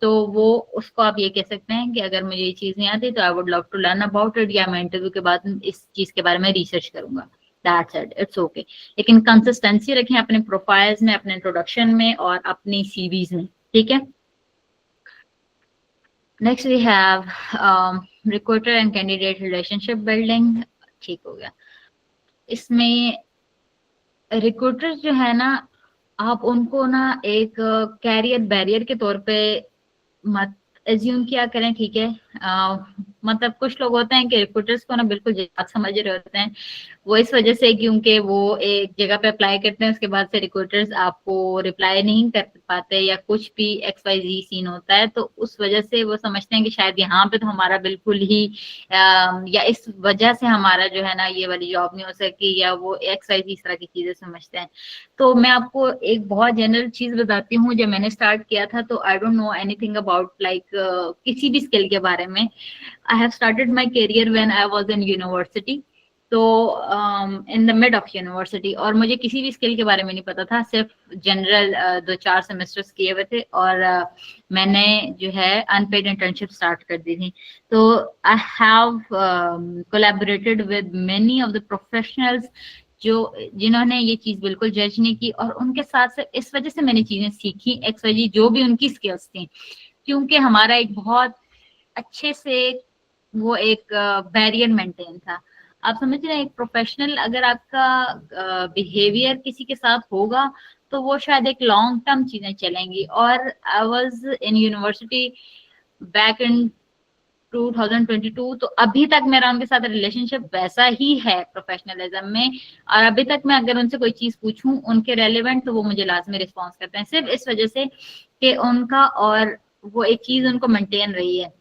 तो वो उसको आप ये कह सकते हैं कि अगर मुझे ये चीज नहीं आती तो I would love to learn about it, या मैं इंटरव्यू के बाद इस चीज के बारे में रिसर्च करूंगा, दैट्स इट, इट्स ओके। लेकिन कंसिस्टेंसी रखें अपने प्रोफाइल्स में, अपने इंट्रोडक्शन में और अपनी सीवीज में, ठीक है। Next we have recruiter and candidate relationship building, ठीक हो गया। इसमें रिक्रूटर्स जो है ना, आप उनको ना एक कैरियर बैरियर के तौर पे मत एज्यूम किया करें, ठीक है। मतलब कुछ लोग होते हैं कि रिक्रूटर्स को ना बिल्कुल जात समझ रहे होते हैं, वो इस वजह से क्योंकि वो एक जगह पे अप्लाई करते हैं, उसके बाद से रिक्रूटर्स आपको रिप्लाई नहीं कर पाते या कुछ भी XYZ सीन होता है, तो उस वजह से वो समझते हैं कि शायद यहाँ पे तो हमारा बिल्कुल ही या इस वजह से हमारा जो है ना ये वाली जॉब नहीं हो सकी, या वो XYZ इस तरह की चीजें समझते हैं। तो मैं आपको एक बहुत जनरल चीज बताती हूँ, जब मैंने स्टार्ट किया था तो I don't know anything about like किसी भी स्किल के बारे में। I have started my career when I was in university, तो in the mid of university, और मुझे किसी भी स्किल के बारे में नहीं पता था, सिर्फ जनरल 2-4 सेमेस्टर्स किए हुए थे और मैंने जो है अनपेड इंटर्नशिप स्टार्ट कर दी थी। तो I have collaborated with many of the professionals जिन्होंने ये चीज बिल्कुल जज नहीं की, और उनके साथ से इस वजह से मैंने चीजें सीखी XYZ जो भी उनकी स्किल्स थी, क्योंकि हमारा एक बहुत अच्छे से वो एक बैरियर मेंटेन था। आप समझ रहे हैं, एक प्रोफेशनल अगर आपका बिहेवियर किसी के साथ होगा तो वो शायद एक लॉन्ग टर्म चीजें चलेंगी। और आई was in university back in 2022, तो अभी तक मेरा उनके साथ रिलेशनशिप वैसा ही है प्रोफेशनलिज्म में, और अभी तक मैं अगर उनसे कोई चीज पूछूं उनके रेलेवेंट तो वो मुझे लाजमी रिस्पॉन्स करते हैं, सिर्फ इस वजह से कि उनका और वो एक चीज उनको मेंटेन रही है।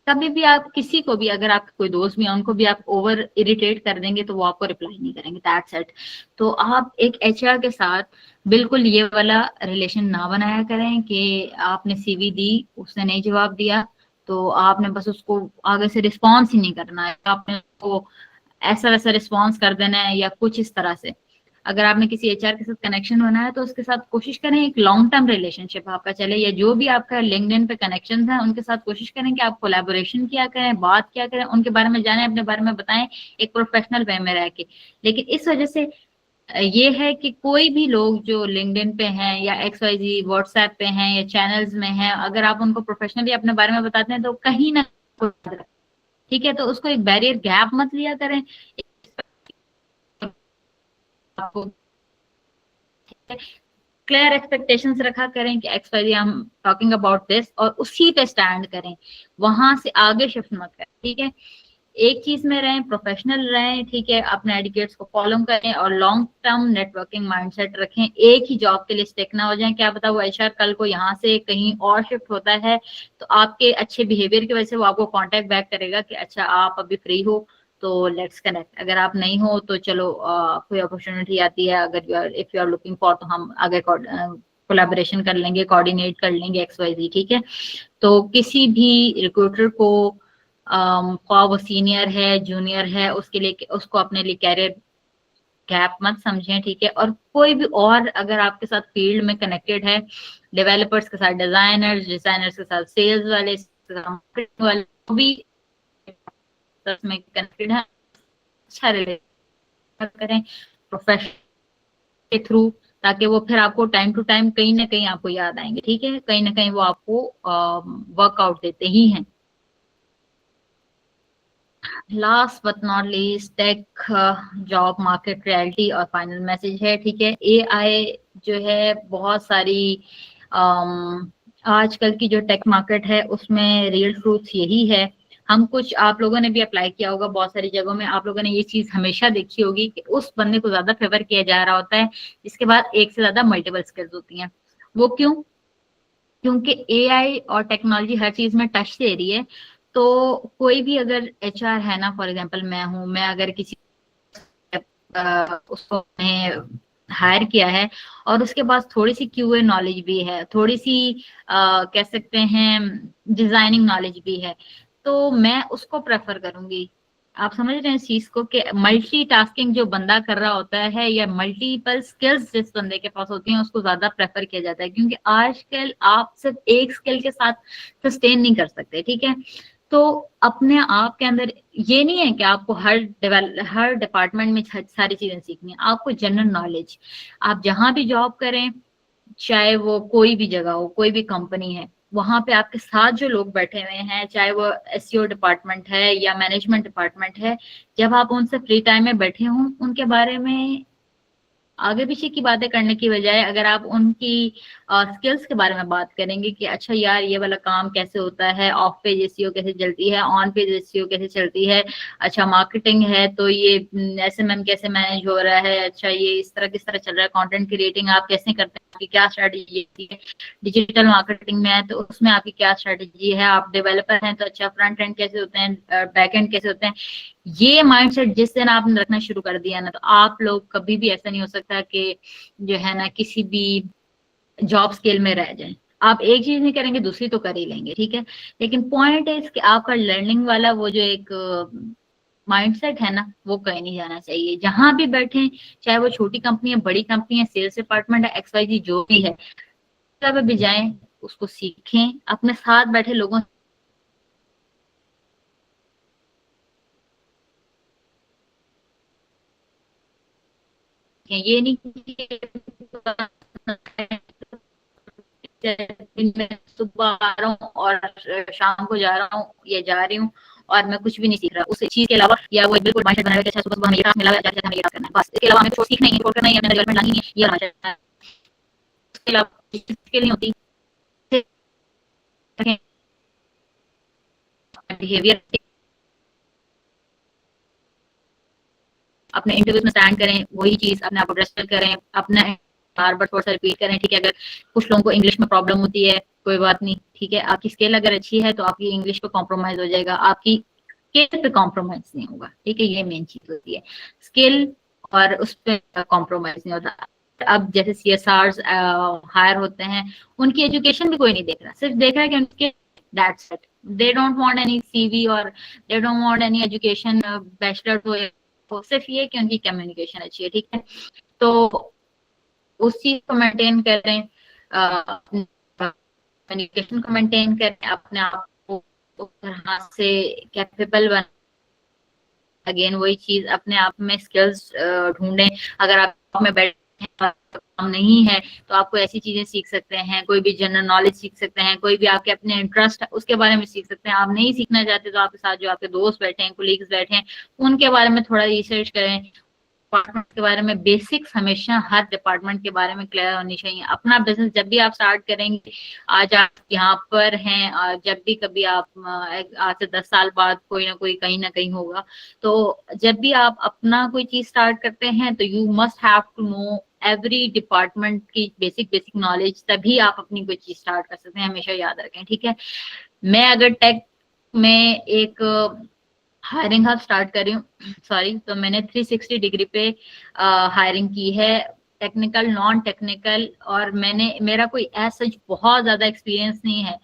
कभी भी आप किसी को भी, अगर आपके कोई दोस्त भी है, उनको भी आप ओवर इरिटेट कर देंगे तो वो आपको रिप्लाई नहीं करेंगे, दैट्स इट। तो आप एक HR के साथ बिल्कुल ये वाला रिलेशन ना बनाया करें कि आपने CV दी, उसने नहीं जवाब दिया तो आपने बस उसको आगे से रिस्पॉन्स ही नहीं करना है, आपने उसको ऐसा वैसा रिस्पॉन्स कर देना है या कुछ इस तरह से। अगर आपने किसी HR के साथ कनेक्शन होना है तो उसके साथ कोशिश करें एक लॉन्ग टर्म रिलेशनशिप आपका चले, या जो भी आपका लिंक्डइन पे कनेक्शन है उनके साथ कोशिश करें कि आप कोलैबोरेशन किया करें, बात किया करें, उनके बारे में जाने, अपने बारे में बताएं एक प्रोफेशनल वे में रह के। लेकिन इस वजह से ये है कि कोई भी लोग जो लिंक्डइन पे हैं या XYZ व्हाट्सएप पे हैं या चैनल्स में हैं, अगर आप उनको प्रोफेशनली अपने बारे में बताते हैं तो कहीं ना, ठीक है, तो उसको एक बैरियर गैप मत लिया करें। आपको क्लियर एक्सपेक्टेशंस रखा करें कि XYZ हम टॉकिंग अबाउट दिस, और उसी पे स्टैंड करें, वहां से आगे शिफ्ट मत करें, ठीक है। एक चीज में रहें, प्रोफेशनल रहें, ठीक है, अपने एडिकेट्स को फॉलो करें और लॉन्ग टर्म नेटवर्किंग माइंडसेट रखें। एक ही जॉब के लिए स्टिक ना हो जाए, क्या पता वो HR कल को यहाँ से कहीं और शिफ्ट होता है तो आपके अच्छे बिहेवियर की वजह से वो आपको कांटेक्ट बैक करेगा कि अच्छा आप अभी फ्री हो तो लेट्स कनेक्ट। अगर आप नहीं हो तो चलो कोई अपॉर्चुनिटी आती है, अगर if you are looking for, तो हम आगे कोलैबोरेशन कर लेंगे, कोऑर्डिनेट कर लेंगे XYZ, ठीक है। तो किसी भी रिक्रूटर को ख्वाह वो सीनियर है जूनियर है, उसके लिए उसको अपने लिए कैरियर गैप मत समझें, ठीक है। और कोई भी और अगर आपके साथ फील्ड में कनेक्टेड है, डेवलपर्स के साथ डिजाइनर्स, डिजाइनर्स के साथ सेल्स वाले, मार्केटिंग वाले, वो भी में कनेक्टेड है, अच्छा रिलेशन करें प्रोफेशन के थ्रू, ताकि वो फिर आपको टाइम टू टाइम कहीं ना कहीं आपको याद आएंगे, ठीक है। कहीं ना कहीं वो आपको वर्कआउट देते ही हैं। Last but not least, take job market reality और फाइनल मैसेज है, ठीक है। AI जो है बहुत सारी आजकल की जो टेक मार्केट है उसमें रियल ट्रूथ यही है। हम कुछ आप लोगों ने भी अप्लाई किया होगा बहुत सारी जगहों में, आप लोगों ने ये चीज हमेशा देखी होगी कि उस बंदे को ज्यादा फेवर किया जा रहा होता है जिसके बाद एक से ज्यादा मल्टीपल स्किल्स होती हैं। वो क्यों? क्योंकि AI और टेक्नोलॉजी हर चीज में टच दे रही है। तो कोई भी अगर HR है ना, फॉर एग्जांपल मैं हूं, मैं अगर किसी उसको हायर किया है और उसके पास थोड़ी सी QA नॉलेज भी है, थोड़ी सी कह सकते हैं डिजाइनिंग नॉलेज भी है, तो मैं उसको प्रेफर करूंगी। आप समझ रहे हैं इस चीज को कि मल्टीटास्किंग जो बंदा कर रहा होता है या मल्टीपल स्किल्स जिस बंदे के पास होती हैं उसको ज्यादा प्रेफर किया जाता है, क्योंकि आजकल आप सिर्फ एक स्किल के साथ सस्टेन नहीं कर सकते, ठीक है। तो अपने आप के अंदर ये नहीं है कि आपको हर डिपार्टमेंट में सारी चीजें सीखनी है, आपको जनरल नॉलेज, आप जहां भी जॉब करें, चाहे वो कोई भी जगह हो, कोई भी कंपनी है, वहां पे आपके साथ जो लोग बैठे हुए हैं, चाहे वो SEO डिपार्टमेंट है या मैनेजमेंट डिपार्टमेंट है, जब आप उनसे फ्री टाइम में बैठे हों, उनके बारे में आगे पीछे की बातें करने की बजाय अगर आप उनकी स्किल्स के बारे में बात करेंगे कि अच्छा यार ये वाला काम कैसे होता है, ऑफ पेज SEO कैसे चलती है, ऑन पेज SEO कैसे चलती है, अच्छा मार्केटिंग है तो ये SMM कैसे मैनेज हो रहा है, अच्छा ये इस तरह किस तरह चल रहा है, कंटेंट क्रिएटिंग आप कैसे करते हैं, आपकी क्या स्ट्रेटेजी है, डिजिटल मार्केटिंग में है तो उसमें आपकी क्या स्ट्रेटेजी है, आप डेवलपर हैं तो अच्छा फ्रंट एंड कैसे होते हैं, बैक एंड कैसे होते हैं। ये माइंडसेट जिस दिन आपने रखना शुरू कर दिया ना, तो आप लोग कभी भी ऐसा नहीं हो सकता कि जो है ना किसी भी जॉब स्केल में रह जाएं। आप एक चीज नहीं करेंगे दूसरी तो कर ही लेंगे, ठीक है। लेकिन पॉइंट है कि आपका लर्निंग वाला वो जो एक माइंडसेट है ना, वो कहीं नहीं जाना चाहिए। जहां भी बैठे, चाहे वो छोटी कंपनी है, बड़ी कंपनी है, सेल्स डिपार्टमेंट है, XYZ जो भी है, जब भी जाएं उसको सीखें, अपने साथ बैठे लोगों ये नहीं मैं सुबह आ रहा हूँ और शाम को जा रहा हूँ या जा रही हूँ और मैं कुछ भी नहीं सीख रहा उस चीज के अलावा, या वो बिल्कुल माइंडसेट बना अच्छा सुबह हमें ये टास्क मिला है, हमें ये टास्क करना है, बस इसके अलावा हमें कुछ सीखना ही है, करना ही है, अपना डेवलपमेंट लानी है, ये माइंडसेट है। इसके अलावा स्किल नहीं होती, बिहेवियर अपने इंटरव्यूज में स्टैंड करें, वही चीज अपने आप को ड्रेस करें, अपना बार बार थोड़ा सा रिपीट करें, ठीक है। अगर कुछ लोगों को इंग्लिश में प्रॉब्लम होती है कोई बात नहीं, ठीक है, आपकी स्किल अगर अच्छी है तो आपकी इंग्लिश पे कॉम्प्रोमाइज हो जाएगा, आपकी स्किल पे कॉम्प्रोमाइज नहीं होगा, ठीक है। ये मेन चीज होती है, स्किल और उस पर कॉम्प्रोमाइज नहीं होता। अब जैसे CSRs हायर होते हैं, उनकी एजुकेशन भी कोई नहीं देख रहा, सिर्फ देख रहा है कि उनके that's it, they don't want any CV और they don't want any education, bachelor हो, सिर्फ ये कि उनकी कम्युनिकेशन अच्छी है, ठीक है। तो उस चीज को मेंटेन करें, कम्युनिकेशन को मेंटेन करें, अपने आप को उस तरह से कैपेबल बन, अगेन वही चीज, अपने आप में स्किल्स ढूंढें। अगर आप में बैठे काम नहीं है तो आपको ऐसी चीजें सीख सकते हैं, कोई भी जनरल नॉलेज सीख सकते हैं, कोई भी आपके अपने इंटरेस्ट है उसके बारे में सीख सकते हैं। आप नहीं सीखना चाहते तो आपके साथ जो आपके दोस्त बैठे हैं, कोलीग्स बैठे हैं, उनके बारे में थोड़ा रिसर्च करें। डिपार्टमेंट के बारे में बेसिक्स हमेशा हर डिपार्टमेंट के बारे में क्लियर होनी चाहिए। अपना बिजनेस जब भी आप स्टार्ट करेंगे, आज आप यहाँ पर हैं, जब भी कभी आप आज से 10 साल बाद कोई ना कहीं होगा, तो जब भी आप अपना कोई चीज स्टार्ट करते हैं तो you must have to know every department की बेसिक नॉलेज, तभी आप अपनी कोई चीज स्टार्ट कर सकते हैं, हमेशा याद रखें, ठीक है। मैं अगर टेक में एक हायरिंग हब स्टार्ट कर रही हूँ, सॉरी, तो मैंने 360 डिग्री पे हायरिंग की है टेक्निकल, नॉन टेक्निकल, और मेरा कोई ऐसा बहुत ज्यादा एक्सपीरियंस नहीं है।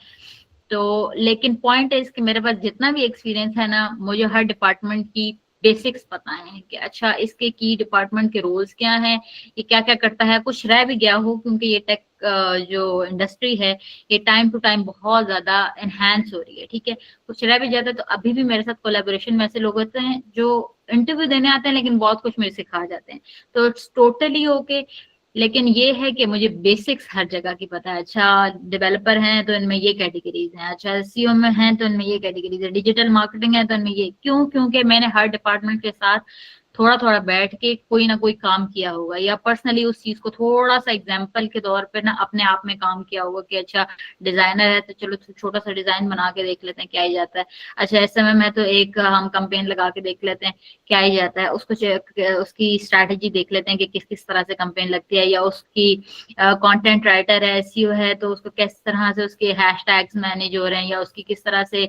तो लेकिन पॉइंट है इसके, मेरे पास जितना भी एक्सपीरियंस है ना, मुझे हर डिपार्टमेंट की बेसिक्स पता है कि अच्छा इसके की डिपार्टमेंट के रोल्स क्या हैं, ये क्या क्या करता है। कुछ रह भी गया हो क्योंकि ये टेक जो इंडस्ट्री है ये टाइम टू टाइम बहुत ज्यादा एनहांस हो रही है, ठीक है। कुछ रह भी जाता है तो अभी भी मेरे साथ कोलैबोरेशन में ऐसे लोग होते हैं जो इंटरव्यू देने आते हैं लेकिन बहुत कुछ मुझे सिखा जाते हैं। तो इट्स टोटली ओके। लेकिन ये है कि मुझे बेसिक्स हर जगह की पता है। अच्छा डेवलपर हैं तो इनमें ये कैटेगरीज हैं, अच्छा एसईओ में हैं तो इनमें ये कैटेगरीज है, डिजिटल मार्केटिंग है तो इनमें ये। क्योंकि मैंने हर डिपार्टमेंट के साथ थोड़ा थोड़ा बैठ के कोई ना कोई काम किया होगा, या पर्सनली उस चीज को थोड़ा सा एग्जाम्पल के तौर पे ना अपने आप में काम किया होगा कि अच्छा डिजाइनर है तो चलो छोटा सा डिजाइन बना के देख लेते हैं क्या ही जाता है। अच्छा इस समय में तो एक हम कैंपेन लगा के देख लेते हैं क्या ही जाता है। उसकी स्ट्रैटेजी देख लेते हैं कि किस किस तरह से कैंपेन लगती है, या उसकी कंटेंट राइटर है, एसईओ है तो उसको किस तरह से उसके हैशटैग्स मैनेज हो रहे हैं, या उसकी किस तरह से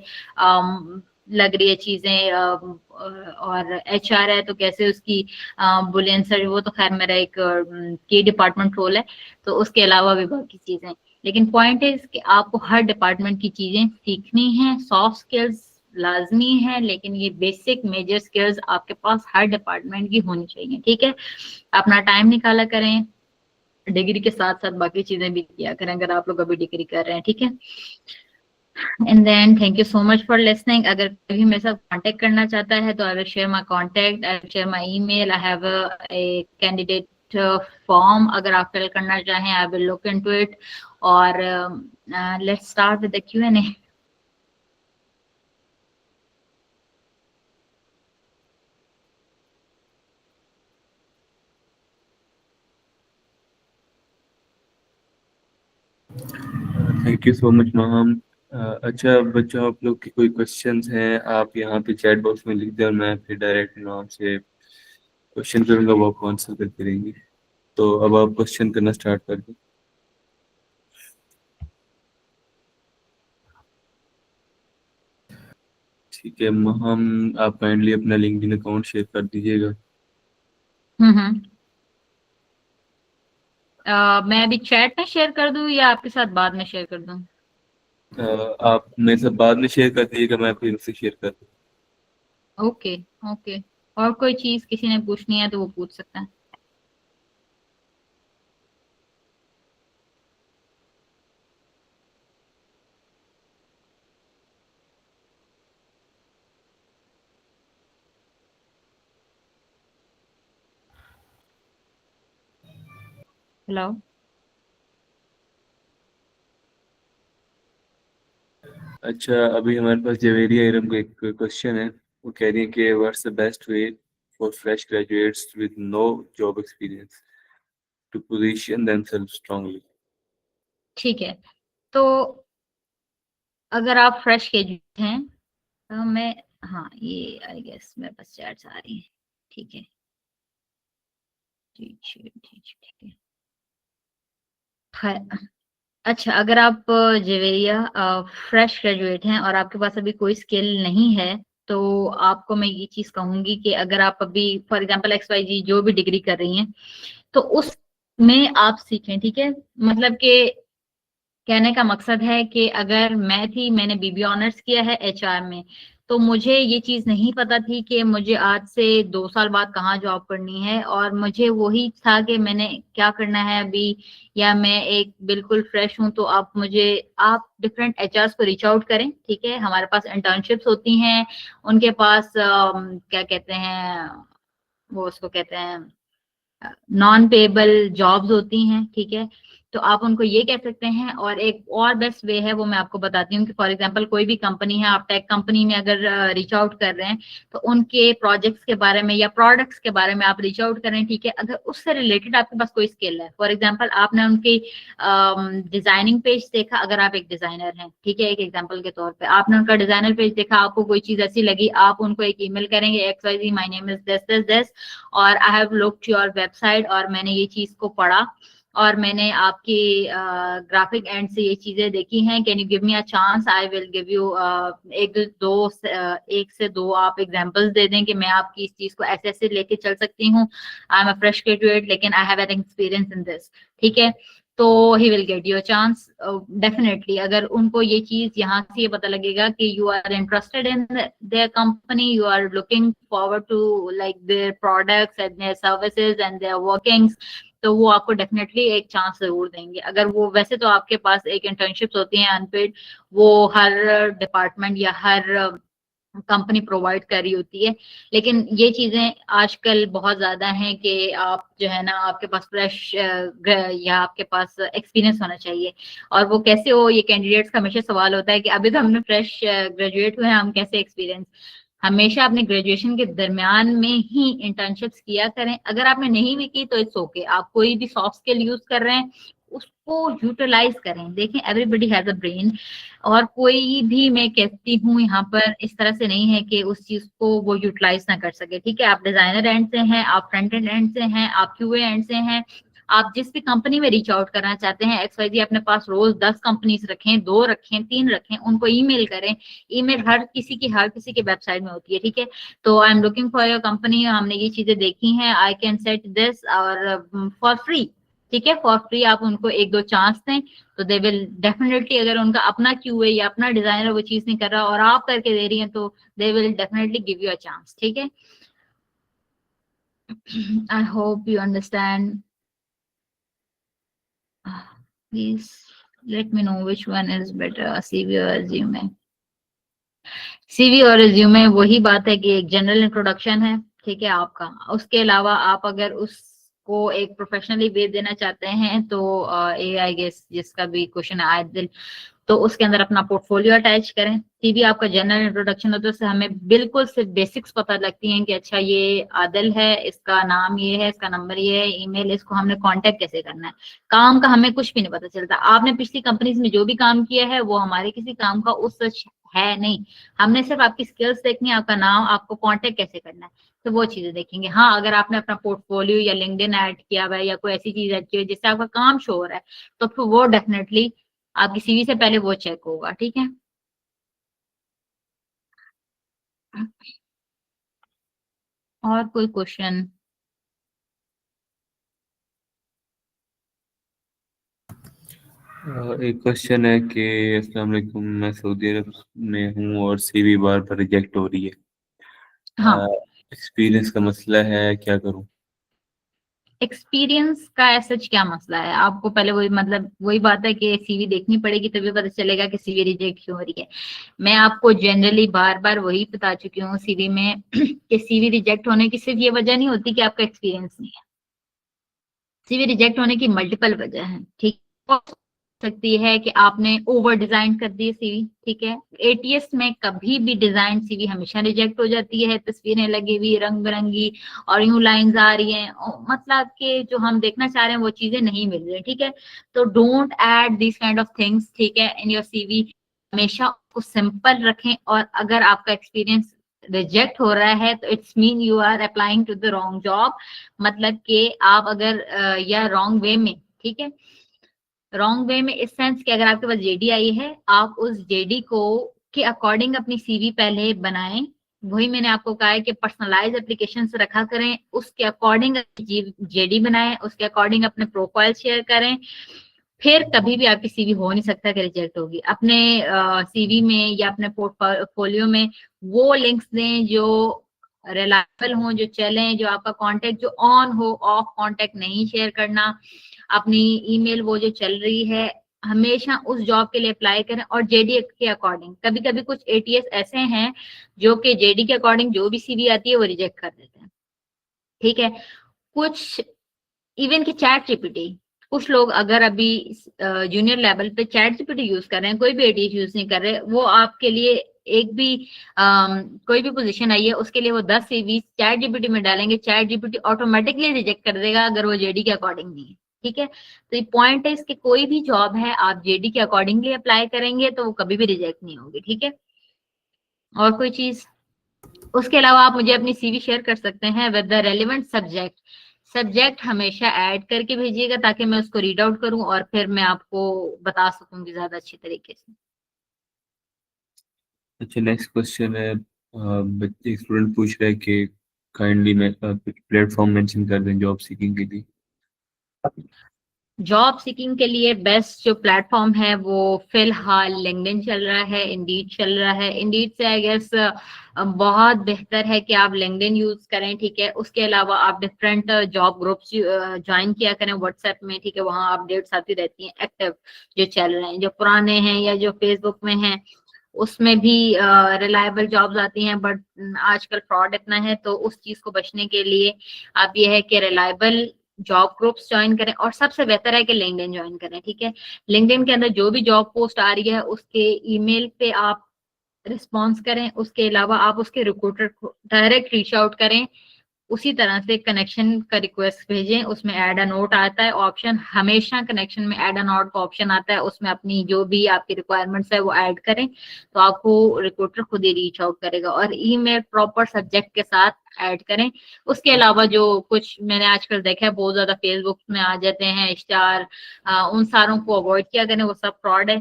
लग रही है चीजें, और एचआर है तो कैसे उसकी बुलियन सर्च, वो तो खैर मेरा एक की डिपार्टमेंट रोल है, तो उसके अलावा भी बाकी चीजें। लेकिन पॉइंट है कि आपको हर डिपार्टमेंट की चीजें सीखनी है। सॉफ्ट स्किल्स लाजमी है, लेकिन ये बेसिक मेजर स्किल्स आपके पास हर डिपार्टमेंट की होनी चाहिए, ठीक है। अपना टाइम निकाला करें, डिग्री के साथ साथ बाकी चीजें भी किया करें अगर आप लोग अभी डिग्री कर रहे हैं, ठीक है। And then thank you so much for listening. अगर कोई मेरे साथ कांटेक्ट करना चाहता है तो I will share my contact, I will share my email, I have a candidate form, अगर आप फिल करना चाहें I will look into it. और let's start with the Q&A। Thank you so much ma'am. अच्छा बच्चों, आप लोग के कोई क्वेश्चंस हैं आप यहाँ पे चैट बॉक्स में लिख दें और मैं फिर डायरेक्ट मैम से क्वेश्चन करूँगा, वो आपको आंसर करके देंगे। तो अब आप क्वेश्चन करना स्टार्ट कर दें। ठीक है माम, आप काइंडली अपना लिंक्डइन अकाउंट शेयर कर दीजिएगा। हम्म। मैं अभी चैट में शेयर कर दूं या आपके साथ बाद में शेयर कर दूं? आप मेरे साथ बाद में शेयर कर दीजिएगा, मैं फिर से शेयर कर दूँ। Okay okay. और कोई चीज किसी ने पूछनी है तो वो पूछ सकता है। हेलो। अच्छा अभी हमारे पास जवेरिया इरम का एक क्वेश्चन है। वो कह रही है कि what's the best way for fresh graduates with no job experience to position themselves strongly. ठीक है, तो अगर आप फ्रेश ग्रेजुएट हैं तो मैं, हाँ ये आई गेस मेरे पास चैट्स आ रही है, ठीक है ठीक है। अच्छा अगर आप जवेरिया फ्रेश ग्रेजुएट हैं और आपके पास अभी कोई स्किल नहीं है, तो आपको मैं ये चीज कहूंगी कि अगर आप अभी फॉर एग्जांपल XYZ जो भी डिग्री कर रही हैं तो उसमें आप सीखें, ठीक है। मतलब कि कहने का मकसद है कि अगर मैंने BBA ऑनर्स किया है HR में, तो मुझे ये चीज नहीं पता थी कि मुझे आज से 2 साल बाद कहाँ जॉब करनी है, और मुझे वही था कि मैंने क्या करना है अभी, या मैं एक बिल्कुल फ्रेश हूँ। तो आप डिफरेंट HRs को रीच आउट करें, ठीक है। हमारे पास इंटर्नशिप्स होती हैं, उनके पास क्या कहते हैं, वो उसको कहते हैं नॉन पेएबल जॉब्स होती हैं, ठीक है। तो आप उनको ये कह सकते हैं। और एक और बेस्ट वे है वो मैं आपको बताती हूँ कि फॉर एग्जांपल कोई भी कंपनी है, आप टेक कंपनी में अगर रीच आउट कर रहे हैं तो उनके प्रोजेक्ट्स के बारे में या प्रोडक्ट्स के बारे में आप रीच आउट करें, ठीक है। अगर उससे रिलेटेड आपके पास कोई स्किल है, फॉर एग्जाम्पल आपने उनकी डिजाइनिंग पेज देखा, अगर आप एक डिजाइनर हैं, ठीक है, एक एग्जाम्पल के तौर पर आपने उनका डिजाइनर पेज देखा, आपको कोई चीज ऐसी लगी, आप उनको एक ईमेल करेंगे XYZ my name is this और I have looked your website और मैंने ये चीज को पढ़ा और मैंने आपकी ग्राफिक एंड से ये चीजें देखी हैं। Can you give me a chance, I will give you एक से दो आप एग्जांपल्स दे दें कि मैं आपकी इस चीज को ऐसे ऐसे लेके चल सकती हूँ। I am a fresh graduate लेकिन I have an experience in this, ठीक है, तो he will get your chance definitely. अगर उनको ये चीज यहाँ से ये पता लगेगा कि you are interested in their company, you are looking forward to like their products and their services and their workings, तो वो आपको डेफिनेटली एक चांस जरूर देंगे। अगर वो, वैसे तो आपके पास एक इंटर्नशिप्स होती हैं अनपेड, वो हर डिपार्टमेंट या हर कंपनी प्रोवाइड कर रही होती है, लेकिन ये चीजें आजकल बहुत ज्यादा हैं कि आप जो है ना, आपके पास फ्रेश या आपके पास एक्सपीरियंस होना चाहिए। और वो कैसे हो, ये कैंडिडेट्स का हमेशा सवाल होता है कि अभी तो हमने फ्रेश ग्रेजुएट हुए हैं, हम कैसे एक्सपीरियंस। हमेशा अपने ग्रेजुएशन के दरमियान में ही इंटर्नशिप्स किया करें। अगर आपने नहीं भी की तो इट्स ओके, आप कोई भी सॉफ्ट स्किल यूज कर रहे हैं उसको यूटिलाइज करें। देखें, एवरीबडी हैज अ ब्रेन, और कोई भी, मैं कहती हूँ यहाँ पर इस तरह से नहीं है कि उस चीज को वो यूटिलाइज ना कर सके, ठीक है। आप डिजाइनर एंड से हैं, आप फ्रंट एंड से हैं, आप क्यूए एंड से हैं, आप जिस भी कंपनी में रीच आउट करना चाहते हैं, XYZ अपने पास रोज 10 कंपनीज रखें, 2 रखें, 3 रखें, उनको ईमेल करें। ईमेल हर किसी की वेबसाइट में होती है, ठीक है। तो आई am looking for your company, हमने ये चीजें देखी हैं, आई कैन सेट दिस, और फॉर फ्री, ठीक है, फॉर फ्री आप उनको एक दो चांस दें तो दे विल डेफिनेटली, अगर उनका अपना क्यूए या अपना डिजाइनर वो चीज नहीं कर रहा और आप करके दे रही हैं तो they will definitely give you a chance, ठीक है। आई hope you understand. Please let me know which one is better, CV और रिज्यूमे। सीवी और रिज्यूमे वही बात है कि एक जनरल इंट्रोडक्शन है, ठीक है आपका। उसके अलावा आप अगर उसको एक प्रोफेशनली वे देना चाहते हैं तो आई गेस जिसका भी क्वेश्चन आए दिल, तो उसके अंदर अपना पोर्टफोलियो अटैच करें। सीवी आपका जनरल इंट्रोडक्शन होता है, उससे हमें बिल्कुल सिर्फ बेसिक्स पता लगती हैं कि अच्छा ये आदिल है, इसका नाम ये है, इसका नंबर ये है, ईमेल, इसको हमने कांटेक्ट कैसे करना है। काम का हमें कुछ भी नहीं पता चलता। आपने पिछली कंपनीज में जो भी काम किया है वो हमारे किसी काम का उस सच है नहीं, हमने सिर्फ आपकी स्किल्स देखनी है, आपका नाम, आपको कांटेक्ट कैसे करना है, तो वो चीजें देखेंगे। हाँ, अगर आपने अपना पोर्टफोलियो या लिंक्डइन ऐड किया हुआ है या कोई ऐसी चीज ऐड की है जिससे आपका काम शो हो रहा है, तो फिर वो डेफिनेटली आपकी सीवी से पहले वो चेक होगा, ठीक है। और कोई क्वेश्चन? एक क्वेश्चन है कि अस्सलाम वालेकुम, मैं सऊदी अरब में हूँ और सीवी बार बार रिजेक्ट हो रही है। हाँ, एक्सपीरियंस का मसला है, क्या करूँ? एक्सपीरियंस का ऐसा क्या मसला है? आपको पहले वही, मतलब वही बात है कि सीवी देखनी पड़ेगी तभी पता चलेगा कि सीवी रिजेक्ट क्यों हो रही है। मैं आपको जनरली बार बार वही बता चुकी हूँ सीवी में कि सीवी रिजेक्ट होने की सिर्फ ये वजह नहीं होती कि आपका एक्सपीरियंस नहीं है। सीवी रिजेक्ट होने की मल्टीपल वजह है, ठीक। हो सकती है कि आपने ओवर डिजाइन कर दी सीवी, ठीक है। एटीएस में कभी भी डिजाइन सीवी हमेशा रिजेक्ट हो जाती है। तस्वीरें लगी हुई रंग बिरंगी और यूं लाइंस आ रही हैं, मतलब कि जो हम देखना चाह रहे हैं वो चीजें नहीं मिल रही, ठीक है। तो don't add this kind of things, ठीक है, इन योर सीवी। हमेशा उसको सिंपल रखें, और अगर आपका एक्सपीरियंस रिजेक्ट हो रहा है तो it's mean you are applying to the wrong job, मतलब कि आप अगर या रॉन्ग वे में, ठीक है। रॉन्ग वे में इस सेंस कि अगर आपके पास जेडी आई है, आप उस जेडी को के अकॉर्डिंग अपनी सीवी पहले बनाएं। वही मैंने आपको कहा है कि पर्सनलाइज एप्लीकेशन से रखा करें, उसके अकॉर्डिंग जेडी बनाएं, उसके अकॉर्डिंग अपने प्रोफाइल शेयर करें। फिर कभी भी आपकी सीवी हो नहीं सकता कि रिजेक्ट होगी। अपने सीवी में या अपने पोर्टफोलियो में वो लिंक्स दें जो रिलायबल हो, जो चलें, जो आपका कांटेक्ट जो ऑन हो, ऑफ कांटेक्ट नहीं शेयर करना। अपनी ईमेल वो जो चल रही है हमेशा उस जॉब के लिए अप्लाई करें, और जेडी के अकॉर्डिंग। कभी कभी कुछ एटीएस ऐसे हैं जो कि जेडी के अकॉर्डिंग जो भी सीवी आती है वो रिजेक्ट कर देते हैं, ठीक है। कुछ इवन की चैट जीपीटी, कुछ लोग अगर अभी जूनियर लेवल पे चैट जीपीटी यूज कर रहे हैं, कोई भी एटीएस यूज नहीं कर रहे, वो आपके लिए एक भी कोई भी पोजीशन आई है उसके लिए वो 10 सीवी चैट जीपीटी में डालेंगे, चैट जीपीटी ऑटोमेटिकली रिजेक्ट कर देगा अगर वो जेडी के अकॉर्डिंग नहीं है, ठीक है। तो ये पॉइंट है इसके, कोई भी जॉब है आप जेडी के अकॉर्डिंगली अप्लाई करेंगे तो वो कभी भी रिजेक्ट नहीं होगी, ठीक है। और कोई चीज? उसके अलावा आप मुझे अपनी सीवी शेयर कर सकते हैं with the relevant subject. Subject हमेशा ऐड करके भेजिएगा ताकि मैं उसको रीड आउट करूं और फिर मैं आपको बता सकूंगी ज्यादा अच्छी तरीके से। अच्छा, नेक्स्ट क्वेश्चन है, बच्चे स्टूडेंट पूछ रहे हैं कि काइंडली मैं प्लेटफॉर्म मेंशन कर दें जॉब सीकिंग के लिए। जॉब सीकिंग के लिए बेस्ट जो प्लेटफॉर्म है वो फिलहाल लिंक्डइन चल रहा है, इंडीड चल रहा है। इंडीड से आई गेस बहुत बेहतर है कि आप लिंक्डइन यूज करें, ठीक है। उसके अलावा आप डिफरेंट जॉब ग्रुप्स ज्वाइन किया करें व्हाट्सएप में, ठीक है। वहाँ अपडेट्स आती रहती हैं एक्टिव जो चल रहे हैं, जो पुराने हैं या जो फेसबुक में हैं उसमें भी रिलायबल जॉब्स आती हैं। बट आजकल फ्रॉड इतना है, तो उस चीज को बचने के लिए आप ये है कि रिलायबल जॉब ग्रुप्स ज्वाइन करें और सबसे बेहतर है कि लिंक्डइन ज्वाइन करें, ठीक है। लिंक्डइन के अंदर जो भी जॉब पोस्ट आ रही है उसके ईमेल पे आप रिस्पॉन्स करें। उसके अलावा आप उसके रिक्रूटर को डायरेक्ट रीच आउट करें। उसी तरह से कनेक्शन का रिक्वेस्ट भेजें, उसमें ऐड अ नोट आता है ऑप्शन, हमेशा कनेक्शन में ऐड अ नोट का ऑप्शन आता है, उसमें अपनी जो भी आपकी रिक्वायरमेंट्स है वो ऐड करें तो आपको रिक्रूटर खुद ही रीच आउट करेगा। और ईमेल प्रॉपर सब्जेक्ट के साथ ऐड करें। उसके अलावा जो कुछ मैंने आजकल देखा है बहुत ज्यादा फेसबुक में आ जाते हैं स्टार, उन सारों को अवॉइड किया करें, वो सब फ्रॉड है।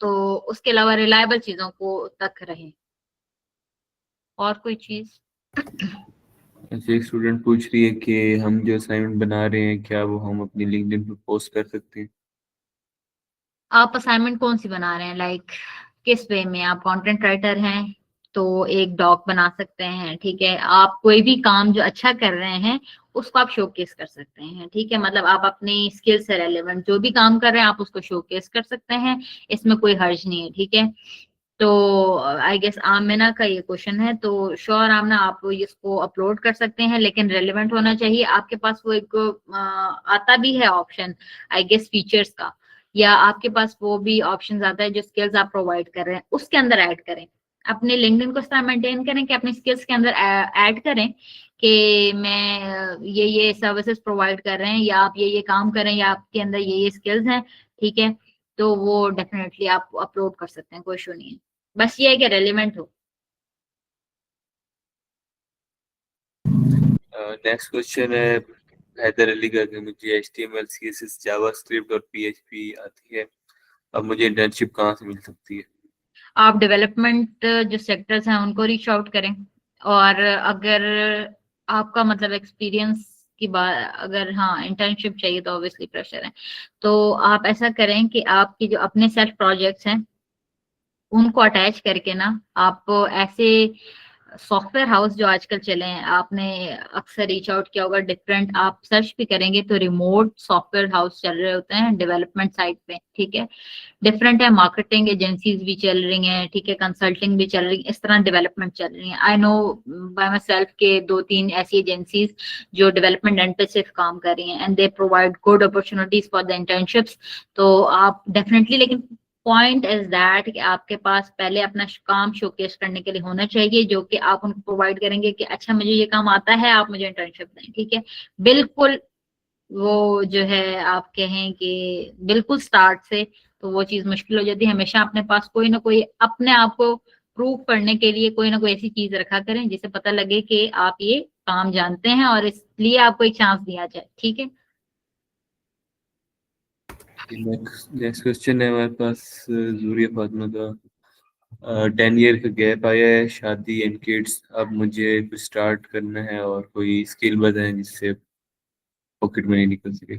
तो उसके अलावा रिलायबल चीजों को तक रहें। और कोई चीज? ऐसे एक स्टूडेंट पूछ रही है कि हम जो असाइनमेंट बना रहे हैं क्या वो हम अपनी लिंक्डइन पे पोस्ट कर सकते हैं। आप असाइनमेंट कौन सी बना रहे हैं, लाइक किस वे में? आप कंटेंट राइटर हैं तो एक डॉक बना सकते हैं, ठीक है। आप कोई भी काम जो अच्छा कर रहे हैं उसको आप शोकेस कर सकते हैं, ठीक है। मतलब आप अपनी स्किल से रेलेवेंट जो भी काम कर रहे हैं आप उसको शोकेस कर सकते हैं, इसमें कोई हर्ज नहीं है, ठीक है। तो आई गेस आमिना का ये क्वेश्चन है, तो श्योर आमिना आप इसको अपलोड कर सकते हैं, लेकिन रेलेवेंट होना चाहिए आपके पास। वो एक आता भी है ऑप्शन आई गेस फीचर्स का, या आपके पास वो भी ऑप्शन आता है जो स्किल्स आप प्रोवाइड कर रहे हैं उसके अंदर ऐड करें। अपने लिंक्डइन को इस तरह मेंटेन करें कि अपने स्किल्स के अंदर ऐड करें कि मैं ये सर्विसेज प्रोवाइड कर रहे हैं, या आप ये काम कर रहे हैं, या आपके अंदर ये स्किल्स हैं, ठीक है। तो वो डेफिनेटली आप अपलोड कर सकते हैं, कोई इशू नहीं है। बस ये है कि रेलिवेंट हो। नेक्स्ट क्वेश्चन है हैदर अली का कि मुझे HTML CSS जावास्क्रिप्ट और PHP आती है, अब मुझे इंटर्नशिप कहाँ से मिल सकती है। आप डेवलपमेंट जो सेक्टर्स हैं उनको रीच आउट करें। और अगर आपका मतलब एक्सपीरियंस की बात, अगर हाँ इंटर्नशिप चाहिए तो ऑब्वियसली प्रेशर है, तो आप ऐसा करें कि आपकी जो अपने सेल्फ प्रोजेक्ट्स हैं उनको अटैच करके ना आप ऐसे सॉफ्टवेयर हाउस जो आजकल चले हैं, आपने अक्सर रीच आउट किया होगा डिफरेंट, आप सर्च भी करेंगे तो रिमोट सॉफ्टवेयर हाउस चल रहे होते हैं डेवलपमेंट साइड पे, ठीक है। डिफरेंट है, मार्केटिंग एजेंसीज भी चल रही हैं, ठीक है, कंसल्टिंग भी चल रही है, इस तरह डेवलपमेंट चल रही है। I know bye my self के 2-3 ऐसी एजेंसीज जो डेवलपमेंट एंड पे सिर्फ काम कर रही हैं and they provide good opportunities for the internships. तो आप डेफिनेटली, लेकिन पॉइंट इज दैट कि आपके पास पहले अपना काम शोकेस करने के लिए होना चाहिए जो कि आप उनको प्रोवाइड करेंगे कि अच्छा मुझे ये काम आता है, आप मुझे इंटर्नशिप दें, ठीक है। बिल्कुल वो जो है आप कहें कि बिल्कुल स्टार्ट से तो वो चीज मुश्किल हो जाती है। हमेशा अपने पास कोई ना कोई अपने आप को प्रूव करने के लिए कोई ना कोई ऐसी चीज रखा करें जिससे पता लगे कि आप ये काम जानते हैं और इसलिए आपको एक चांस दिया जाए, ठीक है। नेक्स्ट क्वेश्चन है हमारे पास जूरिया फातिमा का, 10 ईयर का गैप आया है, शादी एंड किड्स, अब मुझे कुछ स्टार्ट करना है और कोई स्किल बताएं जिससे पॉकेट मनी निकल सके।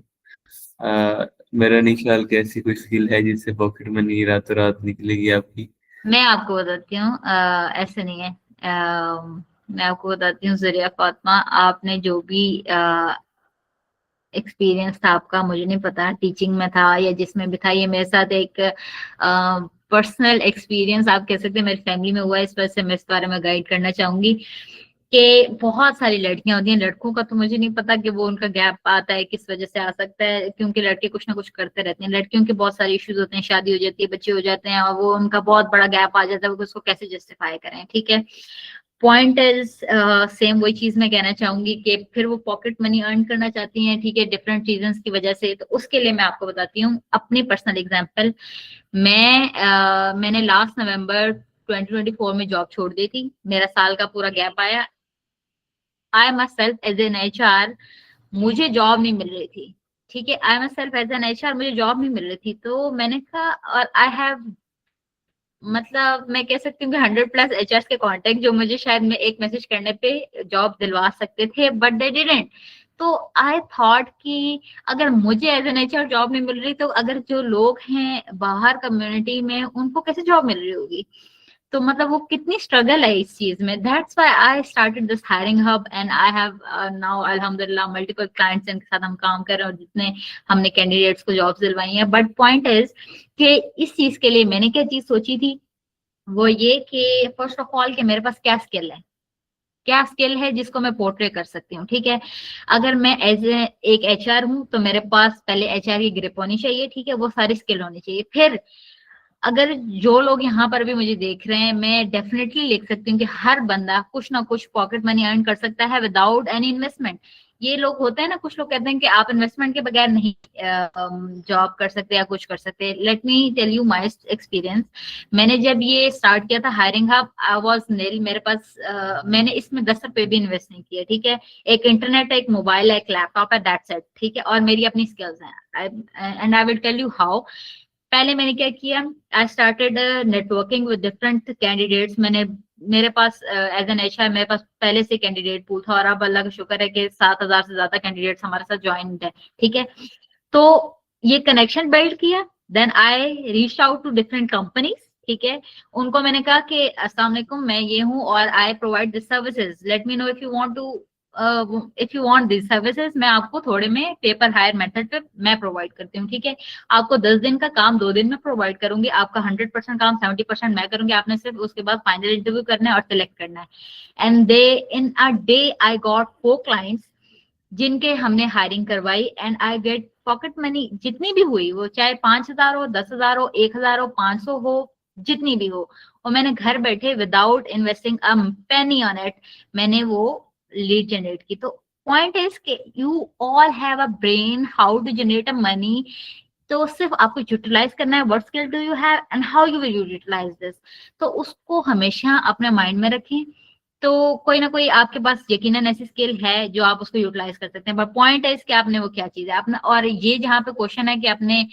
मेरा नहीं ख्याल कि ऐसी कोई स्किल है जिससे पॉकेट मनी रातों रात निकलेगी आपकी। मैं आपको बताती हूँ, ऐसे नहीं है। मैं आपको बताती हूँ जरिया फातिमा, आपने जो भी एक्सपीरियंस था आपका, मुझे नहीं पता टीचिंग में था या जिसमें भी था, ये मेरे साथ एक पर्सनल एक्सपीरियंस आप कह सकते हैं मेरी फैमिली में हुआ है, इस वजह से मैं इस बारे में गाइड करना चाहूंगी कि बहुत सारी लड़कियां होती हैं, लड़कों का तो मुझे नहीं पता कि वो उनका गैप आता है किस वजह से आ सकता है, क्योंकि लड़के कुछ ना कुछ करते रहते हैं। लड़कियों के बहुत सारे इश्यूज होते हैं, शादी हो जाती है, बच्चे हो जाते हैं और वो उनका बहुत बड़ा गैप आ जाता है, वो उसको कैसे जस्टिफाई करें, ठीक है। पॉइंट इज सेम, वही चीज मैं कहना चाहूंगी कि फिर वो पॉकेट मनी अर्न करना चाहती हैं, ठीक है, डिफरेंट रीजंस की वजह से। तो उसके लिए मैं आपको बताती हूँ अपनी पर्सनल एग्जांपल। मैंने लास्ट नवंबर 2024 में जॉब छोड़ दी थी, मेरा साल का पूरा गैप आया। I myself as an HR मुझे जॉब नहीं मिल रही थी, ठीक है, I am self as an HR, मुझे जॉब नहीं मिल रही थी, तो मैंने कहा, और आई हैव, मतलब मैं कह सकती हूँ कि 100+ एचआर के कांटेक्ट जो मुझे शायद में एक मैसेज करने पे जॉब दिलवा सकते थे, बट दे डिडंट। तो आई थॉट कि अगर मुझे एज एन एचआर जॉब नहीं मिल रही, तो अगर जो लोग हैं बाहर कम्युनिटी में उनको कैसे जॉब मिल रही होगी, तो मतलब वो कितनी स्ट्रगल है इस चीज में। That's why I started this hiring hub and I have now अल्हम्दुलिल्लाह मल्टीपल क्लाइंट्स जिनके साथ हम काम कर रहे हैं और जितने हमने कैंडिडेट्स को जॉब्स दिलवाई हैं। बट पॉइंट इज कि इस चीज के लिए मैंने क्या चीज सोची थी, वो ये कि फर्स्ट ऑफ ऑल कि मेरे पास क्या स्किल है, क्या स्किल है जिसको मैं पोर्ट्रे कर सकती हूँ, ठीक है। अगर मैं एज एक एचआर हूँ तो मेरे पास पहले एचआर की ग्रिप होनी चाहिए, ठीक है, वो सारी स्किल होनी चाहिए। फिर अगर जो लोग यहाँ पर भी मुझे देख रहे हैं, मैं डेफिनेटली लिख सकती हूँ कि हर बंदा कुछ ना कुछ पॉकेट मनी अर्न कर सकता है विदाउट एनी इन्वेस्टमेंट। ये लोग होते हैं ना, कुछ लोग कहते हैं कि आप इन्वेस्टमेंट के बगैर नहीं जॉब कर सकते या कुछ कर सकते। Let me tell you my experience. मैंने जब ये स्टार्ट किया था hiring hub, I was nil, मेरे पास मैंने इसमें 10 रुपए भी इन्वेस्ट नहीं किए, ठीक है। एक इंटरनेट है, एक मोबाइल है, एक लैपटॉप है, दैट्स इट, ठीक है, और मेरी अपनी स्किल्स हैं, and I will tell you how. पहले मैंने क्या किया, I started networking with different candidates. मैंने, मेरे पास एज एन एचआर मेरे पास पहले से कैंडिडेट पूल था, और अब अल्लाह का शुक्र है कि 7,000 से ज्यादा कैंडिडेट्स हमारे साथ ज्वाइंट है, ठीक है। तो ये कनेक्शन बिल्ड किया, then I reach out to different companies, ठीक है। उनको मैंने कहा कि अस्सलाम वालेकुम, मैं ये हूँ और I provide this services, let me know if you want to if you want this services. मैं आपको थोड़े में पेपर हायर मेथड पे मैं प्रोवाइड करती हूँ, ठीक है। आपको 10 दिन का काम 2 दिन में प्रोवाइड करूंगी, आपका 100% काम 70% मैं करूंगी, आपने सिर्फ उसके बाद फाइनल इंटरव्यू करना है और सिलेक्ट करना है। And they in a day I got 4 clients जिनके हमने हायरिंग करवाई, and I get pocket money जितनी भी हुई, वो चाहे 5,000 हो, 10,000 हो, 1,000 हो, 500 हो, जितनी भी हो, और मैंने घर बैठे without investing a penny on it मैंने वो लीड जनरेट की। तो पॉइंट इज कि you all have a brain how to generate a money, तो सिर्फ आपको यूटिलाइज करना है, what skill do you have and how you will utilize this. तो उसको हमेशा अपने माइंड में रखें। तो कोई ना कोई आपके पास यकीनन ऐसी स्किल है जो आप उसको यूटिलाइज कर सकते हैं, बट पॉइंट है इसके आपने वो क्या चीज है आपने। और ये जहाँ पे क्वेश्चन है कि आपने